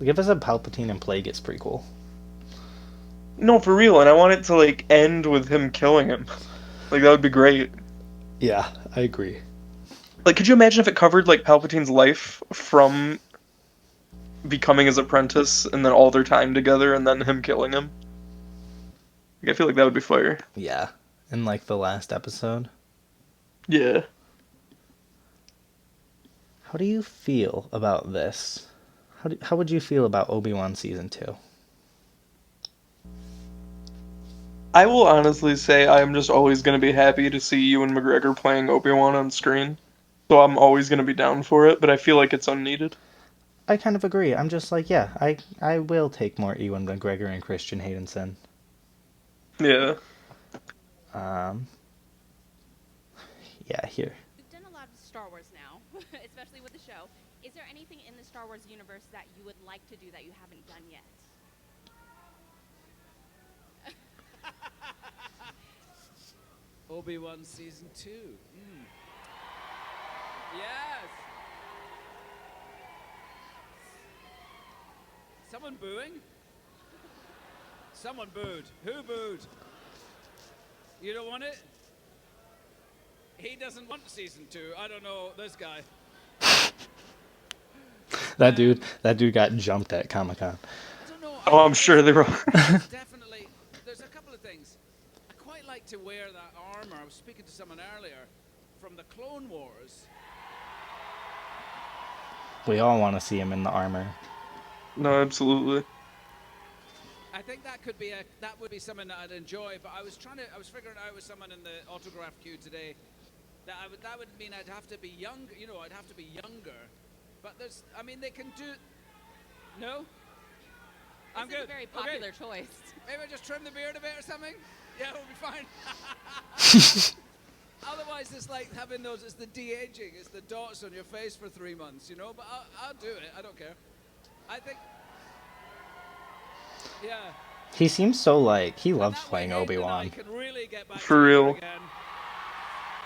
Give us a Palpatine and Plagueis prequel. No, for real, and I want it to, like, end with him killing him. Like, that would be great. Yeah, I agree. Like, could you imagine if it covered like Palpatine's life from becoming his apprentice and then all their time together and then him killing him? Like, I feel like that would be fire. Yeah. In like the last episode. Yeah. How do you feel about this? How would you feel about Obi-Wan season 2? I will honestly say I am just always going to be happy to see Ewan McGregor playing Obi-Wan on screen. So I'm always going to be down for it, but I feel like it's unneeded. I kind of agree. I'm just like, yeah, I will take more Ewan McGregor and Christian Haydenson. Yeah. Yeah, here. You've done a lot of Star Wars now, especially with the show. Is there anything in the Star Wars universe that you would like to do that you haven't done yet? Obi-Wan season 2. Yes. Someone booing? Someone booed. Who booed? You don't want it? He doesn't want season 2. I don't know this guy. That dude got jumped at Comic-Con. I don't know. Oh, I'm sure they were. Definitely. There's a couple of things. I quite like to wear that armor. I was speaking to someone earlier from the Clone Wars. We all want to see him in the armor. No, absolutely. I think that would be something that I'd enjoy, but I was figuring out with someone in the autograph queue today that would mean I'd have to be young, I'd have to be younger. But they can do. No? I'm This is good. a very popular choice. Maybe I just trim the beard a bit or something? Yeah, we'll be fine. Otherwise, it's like having it's the de-aging, it's the dots on your face for 3 months, But I'll do it. I don't care. I think. Yeah. He seems so he loves playing Obi-Wan. For real.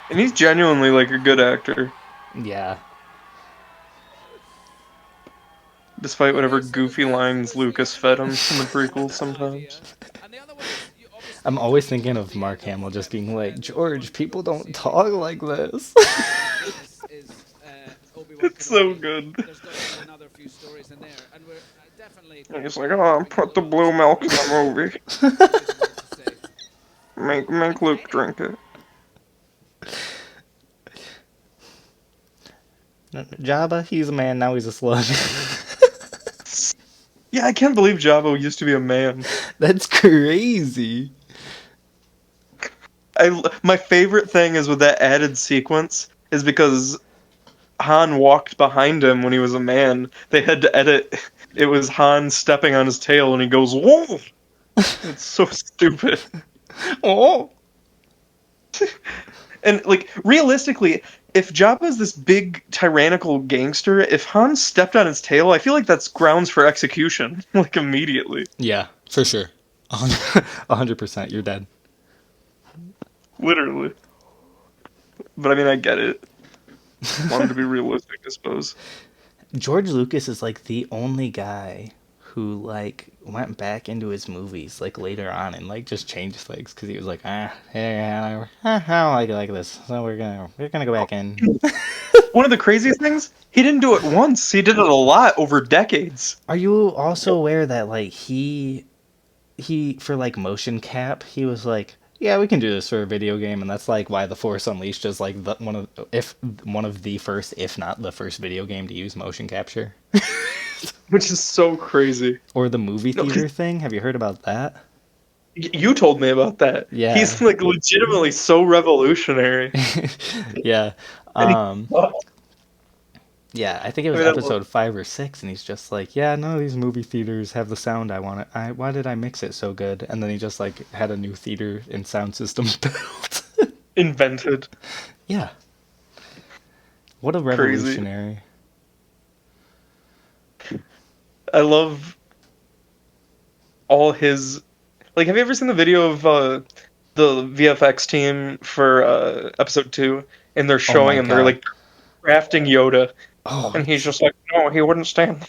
And he's genuinely a good actor. Yeah. Despite whatever goofy lines Lucas fed him in the prequels sometimes. I'm always thinking of Mark Hamill just being like, George, people don't talk like this. It's so good. And he's like, oh, put the blue milk in the movie. Make Luke drink it. Jabba, he's a man, now he's a slug. Yeah, I can't believe Jabba used to be a man. That's crazy. My favorite thing is with that added sequence is because Han walked behind him when he was a man. They had to edit. It was Han stepping on his tail and he goes, whoa! It's so stupid. Oh! And, realistically, if Jabba's this big, tyrannical gangster, if Han stepped on his tail, I feel like that's grounds for execution, immediately. Yeah, for sure. 100%, you're dead. Literally. But, I get it. Wanted to be realistic, I suppose. George Lucas is, the only guy who, went back into his movies, later on and, just changed things, because he was I don't like this, so we're gonna go back in. One of the craziest things, he didn't do it once, he did it a lot over decades. Are you also aware that, he for, motion cap, he was yeah, we can do this for a video game, and that's, why The Force Unleashed is, one of the first, if not the first video game to use motion capture. Which is so crazy. Or the movie theater thing. Have you heard about that? You told me about that. Yeah. He's legitimately so revolutionary. Yeah. Yeah, I think it was episode 5 or 6, and he's just yeah, none of these movie theaters have the sound I want. Why did I mix it so good? And then he just had a new theater and sound system built. Invented. Yeah. What a revolutionary. I love all his... have you ever seen the video of the VFX team for episode 2? And they're showing him, they're crafting Yoda. Oh. And he's just no, he wouldn't stand.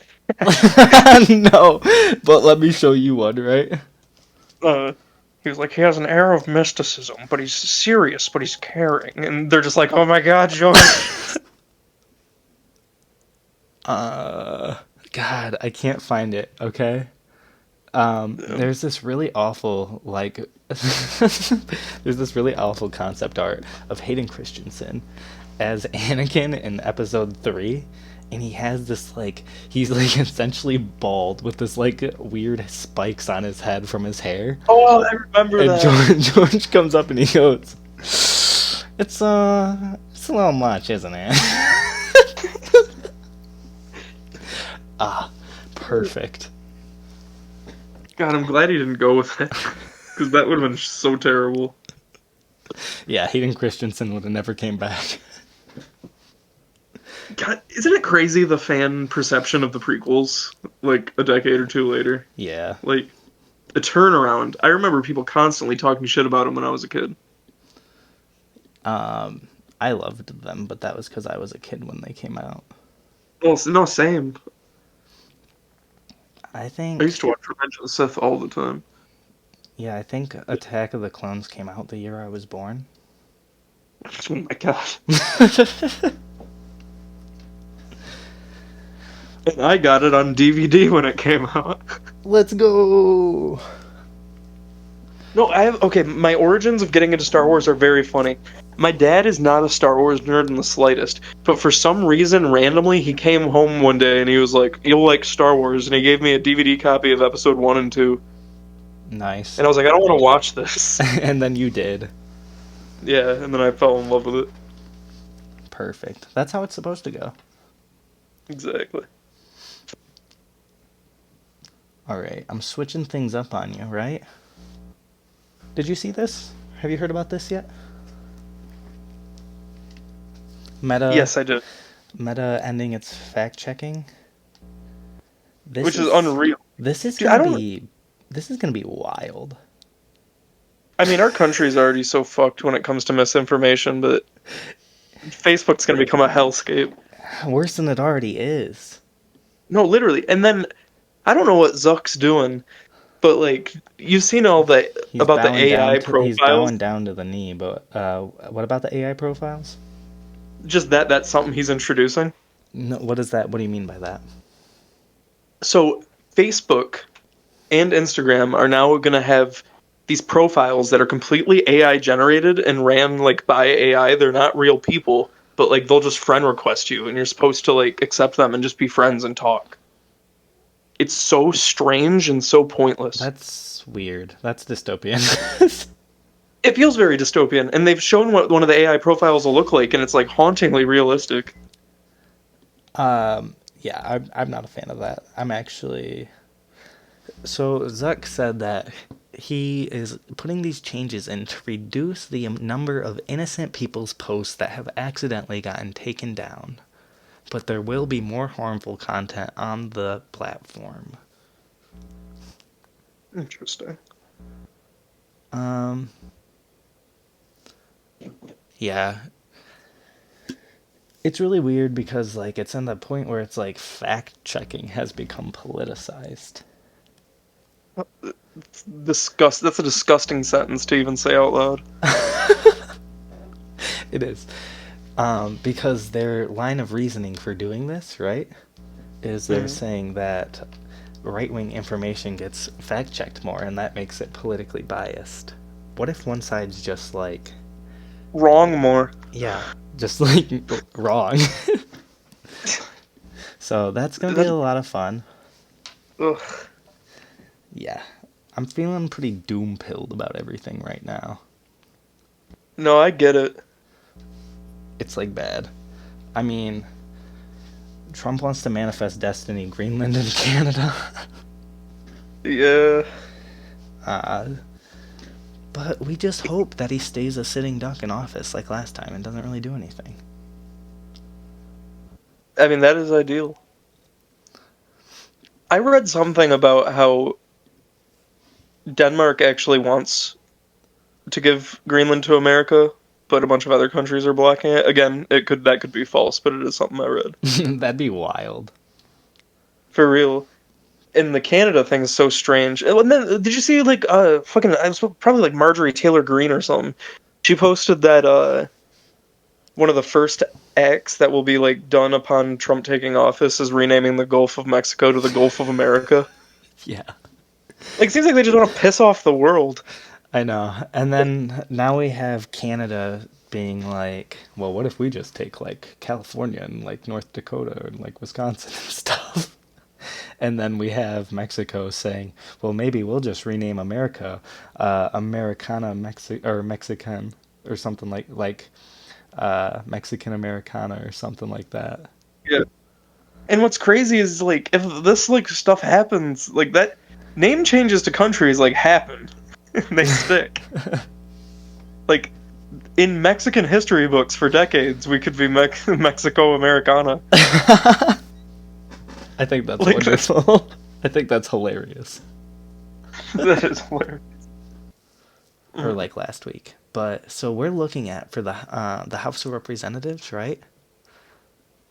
No, but let me show you one, right? He was like, he has an air of mysticism, but he's serious, but he's caring. And they're just like, oh my god, George. God, I can't find it, okay? There's this really awful, like, there's this really awful concept art of Hayden Christensen as Anakin in episode 3, and he has this, like, he's, like, essentially bald with this, like, weird spikes on his head from his hair. Oh, I remember And that. George comes up and he goes, it's a little much, isn't it? Perfect. God, I'm glad he didn't go with it. Because that would have been so terrible. Yeah, Hayden Christensen would have never came back. God, isn't it crazy the fan perception of the prequels, like, a decade or two later? Yeah. Like, a turnaround. I remember people constantly talking shit about them when I was a kid. I loved them, but that was because I was a kid when they came out. Well, no, same. I think... I used to watch Revenge of the Sith all the time. Yeah, I think Attack of the Clones came out the year I was born. Oh my god. And I got it on DVD when it came out. Let's go! No, okay, my origins of getting into Star Wars are very funny. My dad is not a Star Wars nerd in the slightest, but for some reason, randomly, he came home one day and he was like, you'll like Star Wars, and he gave me a DVD copy of episode 1 and 2. Nice. And I was like, I don't want to watch this. And then you did. Yeah, and then I fell in love with it. Perfect. That's how it's supposed to go. Exactly. Alright, I'm switching things up on you, right? Did you see this? Have you heard about this yet? Meta. Yes, I did. Meta ending its fact checking. Which is unreal. This is Dude, gonna be wild. I mean, our country's already so fucked when it comes to misinformation, but Facebook's gonna become a hellscape. Worse than it already is. No, literally. And then, I don't know what Zuck's doing, but, like, you've seen all the, about the AI profiles. He's bowing down to the knee, but what about the AI profiles? Just that's something he's introducing. No, what is that? What do you mean by that? So, Facebook and Instagram are now going to have these profiles that are completely AI generated and ran, like, by AI. They're not real people, but, like, they'll just friend request you, and you're supposed to, like, accept them and just be friends and talk. It's so strange and so pointless. That's weird. That's dystopian. It feels very dystopian, and they've shown what one of the AI profiles will look like, and it's, like, hauntingly realistic. Yeah, I'm not a fan of that. I'm actually... So, Zuck said that he is putting these changes in to reduce the number of innocent people's posts that have accidentally gotten taken down. But there will be more harmful content on the platform. Interesting. Yeah. It's really weird because, like, it's in the point where it's like fact-checking has become politicized. That's a disgusting sentence to even say out loud. It is. Because their line of reasoning for doing this, right, is they're saying that right-wing information gets fact-checked more, and that makes it politically biased. What if one side's just, like... Wrong more. Yeah, just, like, wrong. So that's going to be a lot of fun. Ugh. Yeah. I'm feeling pretty doom-pilled about everything right now. No, I get it. It's, like, bad. I mean, Trump wants to manifest destiny, Greenland and Canada. Yeah. But we just hope that he stays a sitting duck in office like last time and doesn't really do anything. I mean, that is ideal. I read something about how Denmark actually wants to give Greenland to America, but a bunch of other countries are blocking it. Again, that could be false, but it is something I read. That'd be wild. For real. and the Canada thing is so strange. And then, did you see like fucking? I was probably like Marjorie Taylor Greene or something. She posted that one of the first acts that will be like done upon Trump taking office is renaming the Gulf of Mexico to the Gulf of America. Yeah. Like, it seems like they just want to piss off the world. I know. And then now we have Canada being like, well, what if we just take like California and like North Dakota and like Wisconsin and stuff? And then we have Mexico saying, well, maybe we'll just rename America Americana or Mexican or something like Mexican Americana or something like that. Yeah. And what's crazy is like if this like stuff happens, like that name changes to countries like happen. They stick. Like in Mexican history books for decades, we could be Mexico Americana. I think that's Like, wonderful. I think that's hilarious. That is hilarious. Or like last week. But so we're looking at for the House of Representatives, right?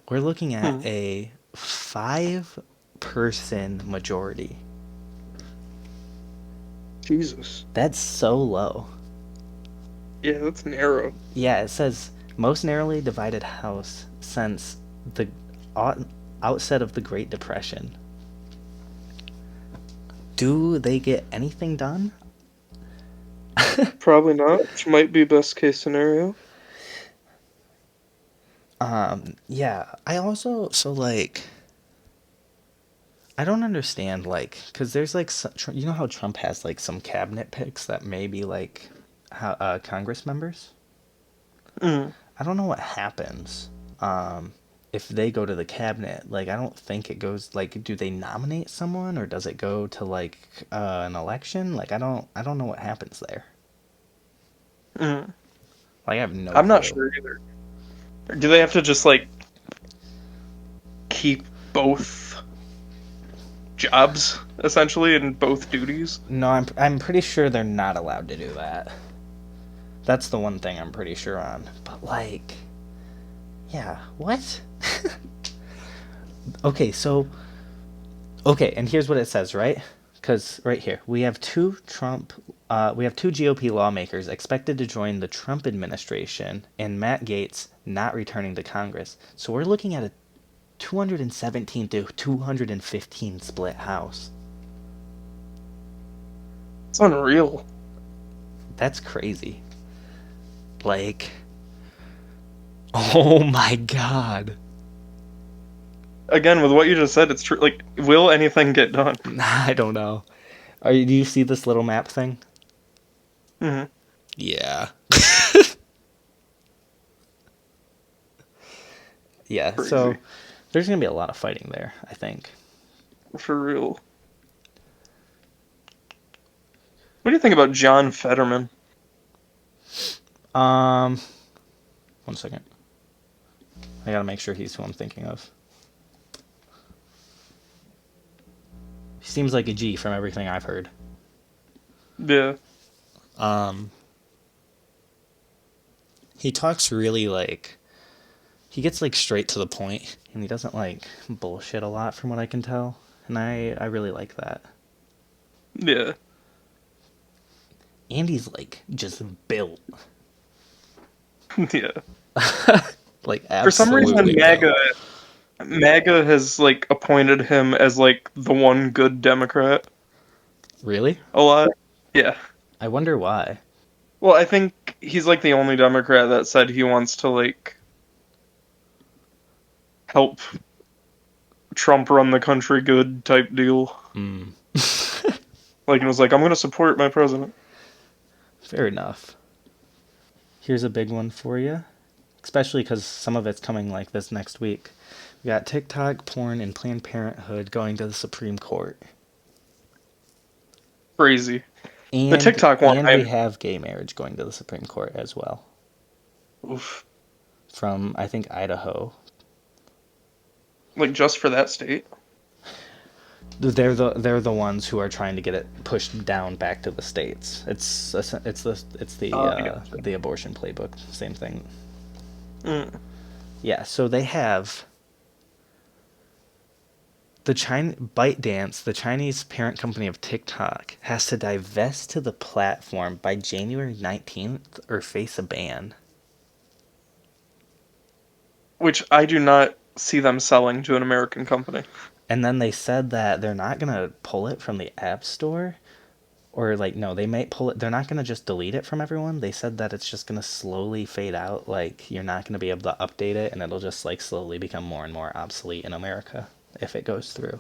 We're looking at a 5-person majority. Jesus. That's so low. Yeah, that's narrow. Yeah, it says most narrowly divided house since the outset of the Great Depression. Do they get anything done? Probably not, which might be best case scenario. Yeah, I also, so like, I don't understand, like, because there's like, you know how Trump has like some cabinet picks that may be like Congress members? I don't know what happens if they go to the cabinet. Like, I don't think it goes, like, do they nominate someone or does it go to like an election? Like, I don't know what happens there. Like, I have no I'm not clue. sure either. Do they have to just like keep both jobs essentially and both duties? No, I'm pretty sure they're not allowed to do that. That's the one thing I'm pretty sure on. But like, yeah, what? Okay, and here's what it says, right? Because right here we have two GOP lawmakers expected to join the Trump administration, and Matt Gaetz not returning to Congress. So we're looking at a 217 to 215 split House. It's unreal. That's crazy. Like, oh my god. Again, with what you just said, it's true. Like, will anything get done? I don't know. Do you see this little map thing? Mm-hmm. Yeah. Yeah, Crazy. so there's going to be a lot of fighting there, I think. For real. What do you think about John Fetterman? 1 second. I gotta make sure he's who I'm thinking of. He seems like a G from everything I've heard. Yeah. He talks really like, he gets like straight to the point, and he doesn't like bullshit a lot from what I can tell, and I really like that. Yeah. And he's like just built. Yeah. Like, For some reason, absolutely MAGA has like appointed him as like the one good Democrat. Really? A lot. Yeah. I wonder why. Well, I think he's like the only Democrat that said he wants to like help Trump run the country good type deal. Like, it was like, I'm going to support my president. Fair enough. Here's a big one for you, especially because some of it's coming like this next week. We got TikTok, porn, and Planned Parenthood going to the Supreme Court. Crazy. And, the TikTok one. And we have gay marriage going to the Supreme Court as well. Oof. From, I think, Idaho. Like, just for that state? They're the ones who are trying to get it pushed down back to the states. It's the abortion playbook, same thing. Yeah, so they have The ByteDance, the Chinese parent company of TikTok, has to divest to the platform by January 19th or face a ban. Which I do not see them selling to an American company. And then they said that they're not going to pull it from the App Store. Or, like, no, they might pull it. They're not going to just delete it from everyone. They said that it's just going to slowly fade out. Like, you're not going to be able to update it, and it'll just, like, slowly become more and more obsolete in America if it goes through.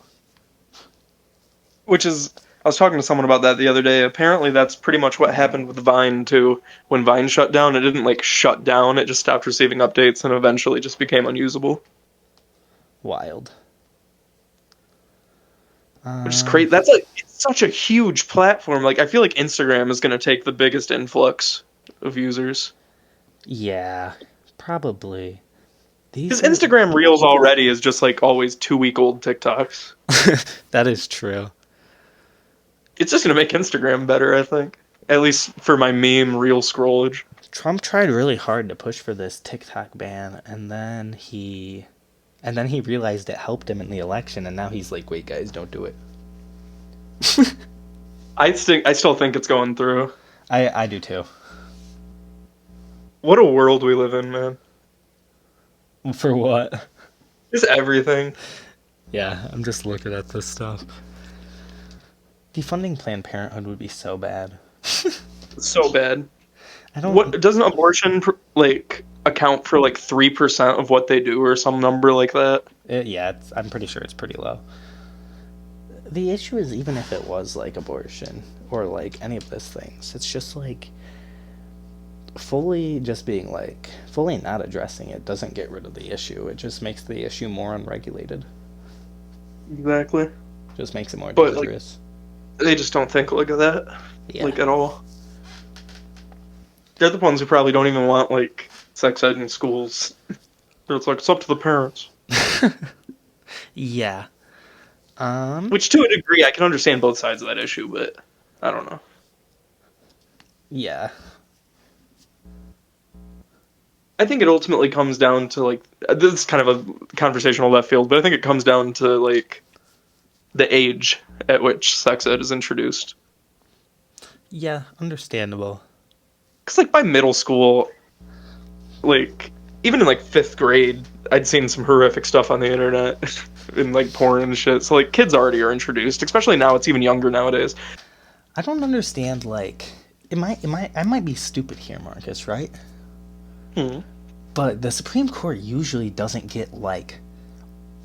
Which is, I was talking to someone about that the other day. Apparently that's pretty much what happened with Vine, too. When Vine shut down, it didn't, like, shut down. It just stopped receiving updates and eventually just became unusable. Wild. Which is crazy. It's such a huge platform. Like, I feel like Instagram is going to take the biggest influx of users. Yeah, probably. Because Instagram Reels already is just, like, always 2-week-old TikToks. That is true. It's just going to make Instagram better, I think. At least for my meme reel scrollage. Trump tried really hard to push for this TikTok ban, and then he realized it helped him in the election, and now he's like, wait, guys, don't do it. I still think it's going through. I do too. What a world we live in, man. For what? Just everything. Yeah, I'm just looking at this stuff. Defunding Planned Parenthood would be so bad. So bad. Doesn't abortion account for like 3% of what they do or some number like that? I'm pretty sure it's pretty low. The issue is, even if it was like abortion or like any of those things, it's just like fully not addressing it doesn't get rid of the issue. It just makes the issue more unregulated. Exactly. Just makes it more But dangerous. They just don't think like that. Yeah. Like at all. They're the ones who probably don't even want like sex ed in schools. It's like, it's up to the parents. Yeah. Which to a degree I can understand both sides of that issue, but I don't know. Yeah. I think it ultimately comes down to like, this is kind of a conversational left field, but I think it comes down to like the age at which sex ed is introduced. Yeah, understandable. Because like by middle school, like even in like 5th grade, I'd seen some horrific stuff on the internet and like porn and shit. So like kids already are introduced, especially now. It's even younger nowadays. I don't understand, like, I might be stupid here, Marcus, right? But the Supreme Court usually doesn't get like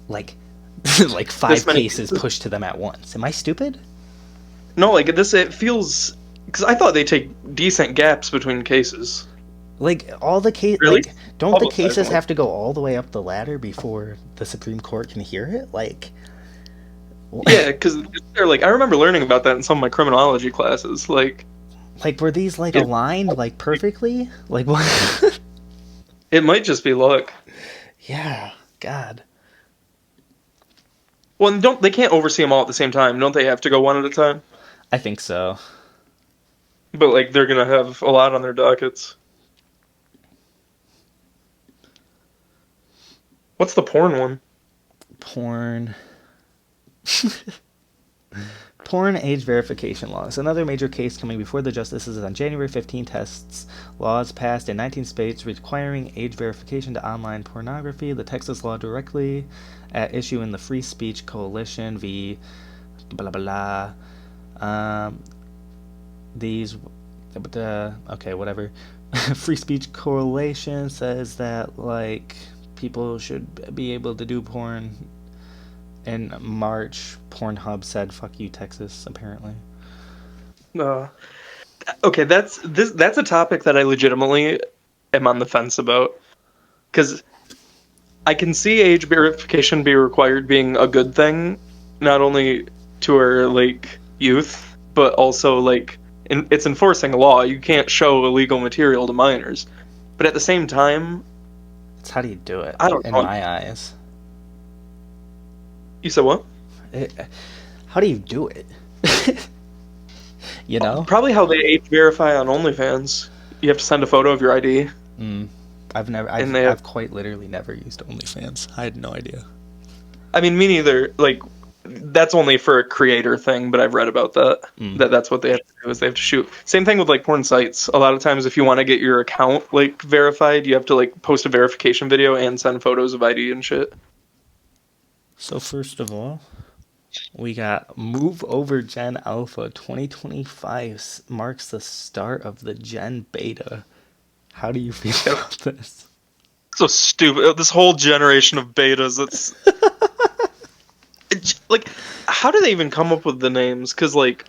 5 cases pushed to them at once. Am I stupid? No, like this, it feels, because I thought they take decent gaps between cases. Like all the cases, Really? like, don't the cases have to go all the way up the ladder before the Supreme Court can hear it? Like, yeah, because they're like, I remember learning about that in some of my criminology classes. Like were these like aligned like perfectly? Like what? It might just be luck. Yeah, God. Well, and they can't oversee them all at the same time? Don't they have to go one at a time? I think so. But like they're gonna have a lot on their dockets. What's the porn one? Porn age verification laws. Another major case coming before the justices on January 15 tests laws passed in 19 states requiring age verification to online pornography. The Texas law directly at issue in the Free Speech Coalition v. blah blah blah. Okay, whatever. Free Speech Coalition says that like people should be able to do porn. In March, Pornhub said, "Fuck you, Texas." Apparently. Okay, that's a topic that I legitimately am on the fence about, because I can see age verification be required being a good thing, not only to our like youth, but also like it's enforcing a law. You can't show illegal material to minors, but at the same time, it's how do you do it? I don't know. In my eyes. You said what? How do you do it? You know? Probably how they age verify on OnlyFans. You have to send a photo of your ID. I've quite literally never used OnlyFans. I had no idea. I mean, me neither. Like, that's only for a creator thing, but I've read about that. That's what they have to do is they have to shoot. Same thing with like porn sites. A lot of times, if you want to get your account like verified, you have to like post a verification video and send photos of ID and shit. So first of all, we got Move Over Gen Alpha 2025 marks the start of the Gen Beta. How do you feel about this? So stupid. This whole generation of betas. Like, how do they even come up with the names? Because like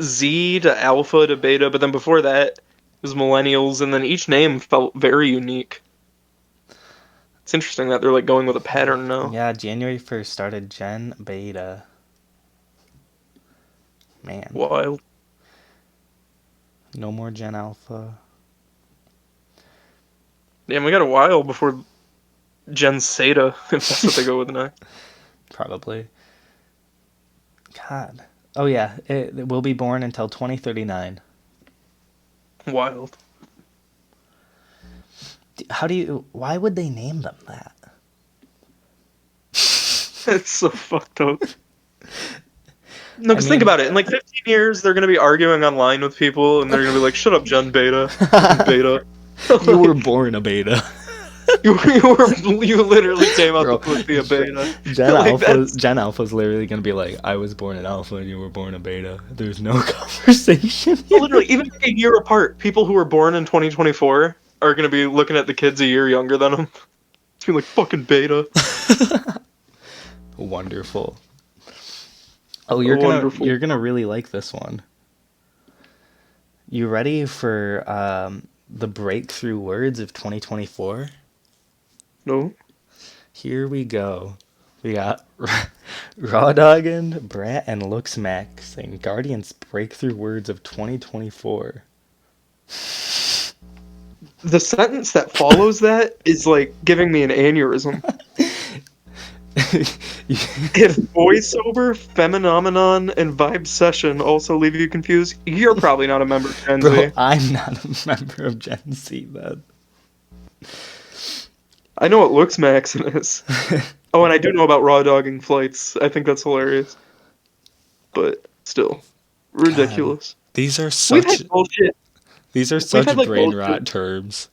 Z to Alpha to Beta, but then before that it was Millennials, and then each name felt very unique. It's interesting that they're like going with a pattern now. Yeah, January 1st started Gen Beta. Man. Wild. No more Gen Alpha. Damn, we got a while before Gen Zeta, if that's what they go with now. Probably. God. Oh yeah, it will be born until 2039. Wild. Why would they name them that? It's so fucked up. No, because think about it. In like 15 years, they're going to be arguing online with people, and they're going to be like, shut up, Gen Beta. Beta. You were born a beta. you literally came out to be a beta. Gen Alpha's literally going to be like, I was born an alpha and you were born a beta. There's no conversation here. Literally, even like a year apart, people who were born in 2024 are going to be looking at the kids a year younger than them. It's going to be like, fucking beta. Wonderful. Oh, you're gonna really like this one. You ready for the breakthrough words of 2024? No. Here we go. We got Raw Doggin, Brat, and Looksmack saying Guardians breakthrough words of 2024. The sentence that follows that is like giving me an aneurysm. If voiceover, phenomenon, and vibe session also leave you confused, you're probably not a member of Gen Z. Bro, I'm not a member of Gen Z, man. I know what Looks Maxon is. Oh, and I do know about raw dogging flights. I think that's hilarious. But still, ridiculous. God, these are We've had bullshit. These are such had, like, brain bullshit. rot terms.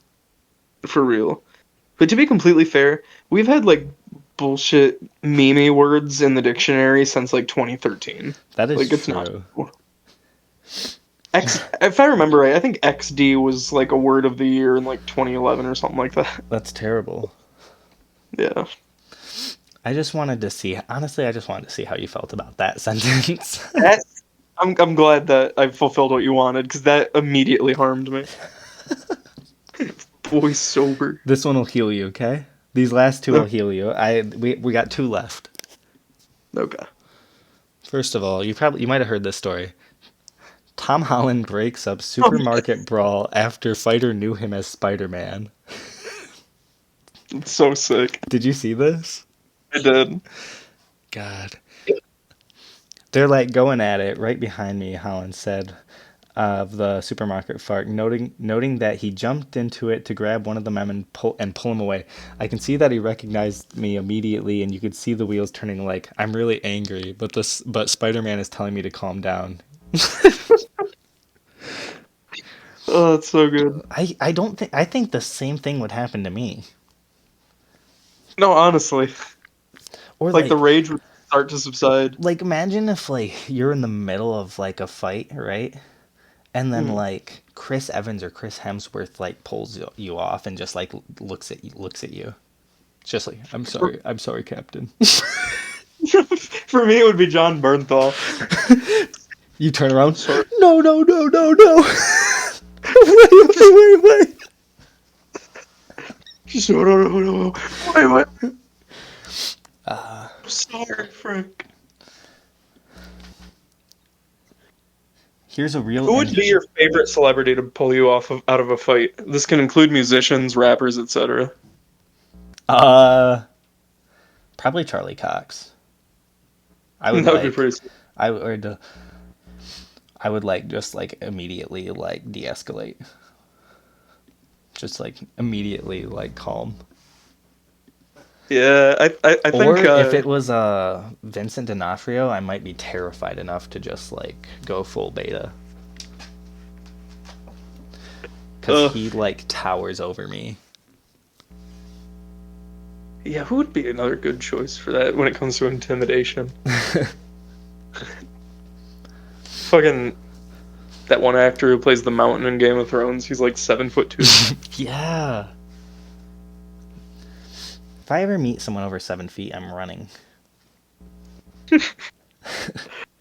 For real. But to be completely fair, we've had like bullshit meme words in the dictionary since like 2013. That is like, it's true. Not... If I remember right, I think XD was like a word of the year in like 2011 or something like that. That's terrible. Yeah. I just wanted to see how you felt about that sentence. I'm glad that I fulfilled what you wanted, because that immediately harmed me. Boy sober. This one will heal you, okay? These last two will heal you. We got two left. Okay. First of all, you might have heard this story. Tom Holland breaks up supermarket brawl after fighter knew him as Spider-Man. It's so sick. Did you see this? I did. God. They're like going at it right behind me, Holland said, of the supermarket fart, noting that he jumped into it to grab one of the men and pull him away. I can see that he recognized me immediately, and you could see the wheels turning like, I'm really angry, but Spider-Man is telling me to calm down. Oh, that's so good. I think the same thing would happen to me. No, honestly. Or like the rage would start to subside. Like, imagine if like you're in the middle of like a fight, right? And then like Chris Evans or Chris Hemsworth like pulls you off and just like looks at you. Just like, I'm sorry, Captain. For me, it would be John Bernthal. You turn around. Sorry. No. Wait. No. Wait. Sorry, Frank. Here's a real. Who would be your favorite celebrity to pull you out of a fight? This can include musicians, rappers, etc. Probably Charlie Cox. That would be pretty sick. I would like just like immediately like de-escalate. Just like immediately like calm. Yeah, I Or think if it was Vincent D'Onofrio, I might be terrified enough to just like go full beta. Because he like towers over me. yeah, who would be another good choice for that when it comes to intimidation? Fucking that one actor who plays the Mountain in Game of Thrones. He's like 7'2". Yeah. If I ever meet someone over 7 feet, I'm running.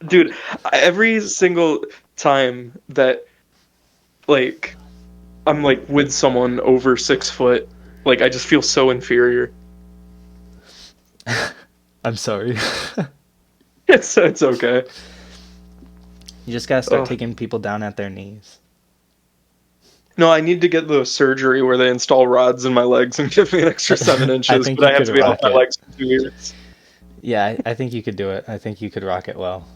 Dude, every single time that like I'm like with someone over 6 foot, like I just feel so inferior. I'm sorry. It's okay. You just gotta start taking people down at their knees. No, I need to get the surgery where they install rods in my legs and give me an extra 7 inches, think but you I have could to be off rock my it. legs for 2 years. Yeah, I think you could do it. I think you could rock it well.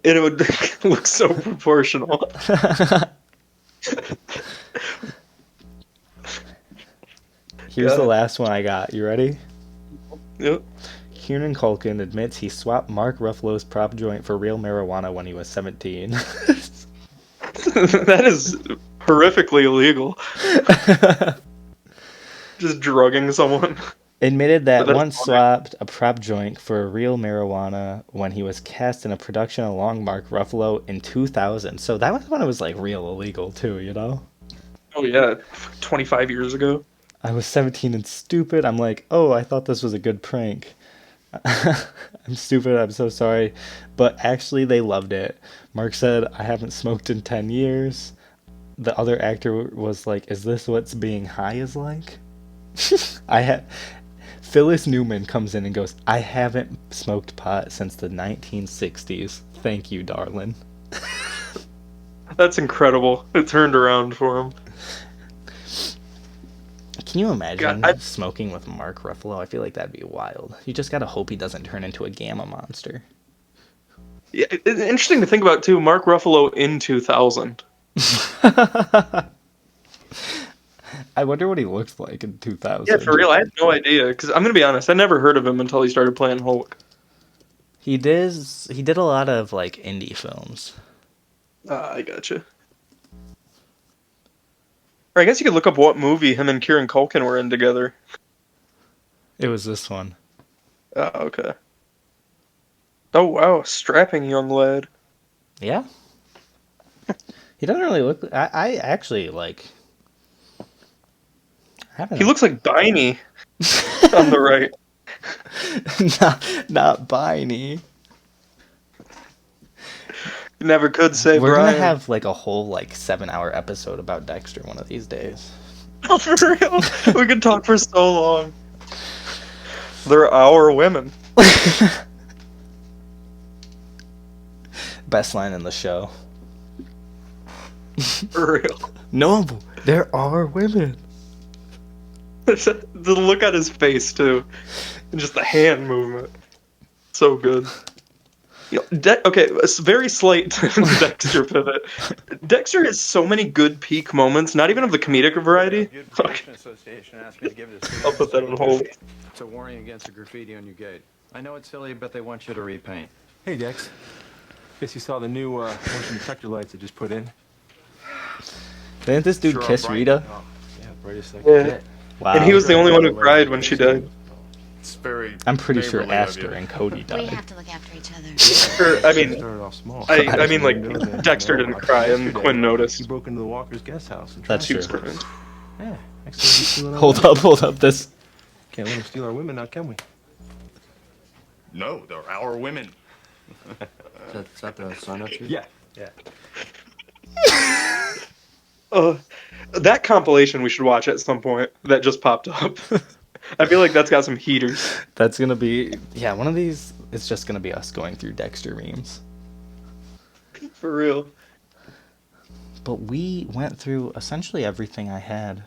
It would look so proportional. Here's the last one I got. You ready? Yep. Kieran Culkin admits he swapped Mark Ruffalo's prop joint for real marijuana when he was 17. That is horrifically illegal. Just drugging someone. Admitted that But that's once funny. swapped a prop joint for real marijuana when he was cast in a production along Mark Ruffalo in 2000. So that was when it was like real illegal too, you know? Oh yeah, 25 years ago. I was 17 and stupid. I'm like, oh, I thought this was a good prank. I'm stupid. I'm so sorry. But actually, they loved it. Mark said, I haven't smoked in 10 years. The other actor was like, is this what's being high is like? Phyllis Newman comes in and goes, I haven't smoked pot since the 1960s. Thank you, darling. That's incredible. It turned around for him. Can you imagine God, smoking with Mark Ruffalo? I feel like that'd be wild. You just gotta hope he doesn't turn into a gamma monster. Yeah, it's interesting to think about too. Mark Ruffalo in 2000. I wonder what he looks like in 2000. Yeah, for real. I had no idea because I'm gonna be honest. I never heard of him until he started playing Hulk. He did a lot of like indie films. I gotcha. Or I guess you could look up what movie him and Kieran Culkin were in together. It was this one. Oh, okay. Oh wow, strapping young lad. Yeah. He doesn't really look. I actually like. He looks like Biney on the right. not Biney. Never could say We're Brian. gonna have like a whole like 7-hour episode about Dexter one of these days. Oh, for real? We could talk for so long. They're our women. Best line in the show. For real. No, there are women. The look on his face too, and just the hand movement. So good. You know, okay, a very slight Dexter pivot. Dexter has so many good peak moments, not even of the comedic variety. Okay. I'll put that on hold. It's a warning against the graffiti on your gate. I know it's silly, but they want you to repaint. Hey, Dex. Guess you saw the new motion detector lights I just put in. Didn't this dude kiss Rita? Oh, yeah, brightest like Yeah. Wow. And he was the only one who cried when she died. It's very. I'm pretty sure Aster and Cody We died. have to look after each other. Or, I mean, Started off small. I mean, like Dexter didn't cry, and Quinn noticed. He broke into the Walker's guest house. And That's She true. was crying. Yeah. Next time he's stealing our Hold up. This. Can't let him steal our women now, can we? No, they're our women. Is that the sign up sheet? Yeah. That compilation we should watch at some point. That just popped up. I feel like that's got some heaters. That's gonna be one of these. It's just gonna be us going through Dexter memes. For real. But we went through essentially everything I had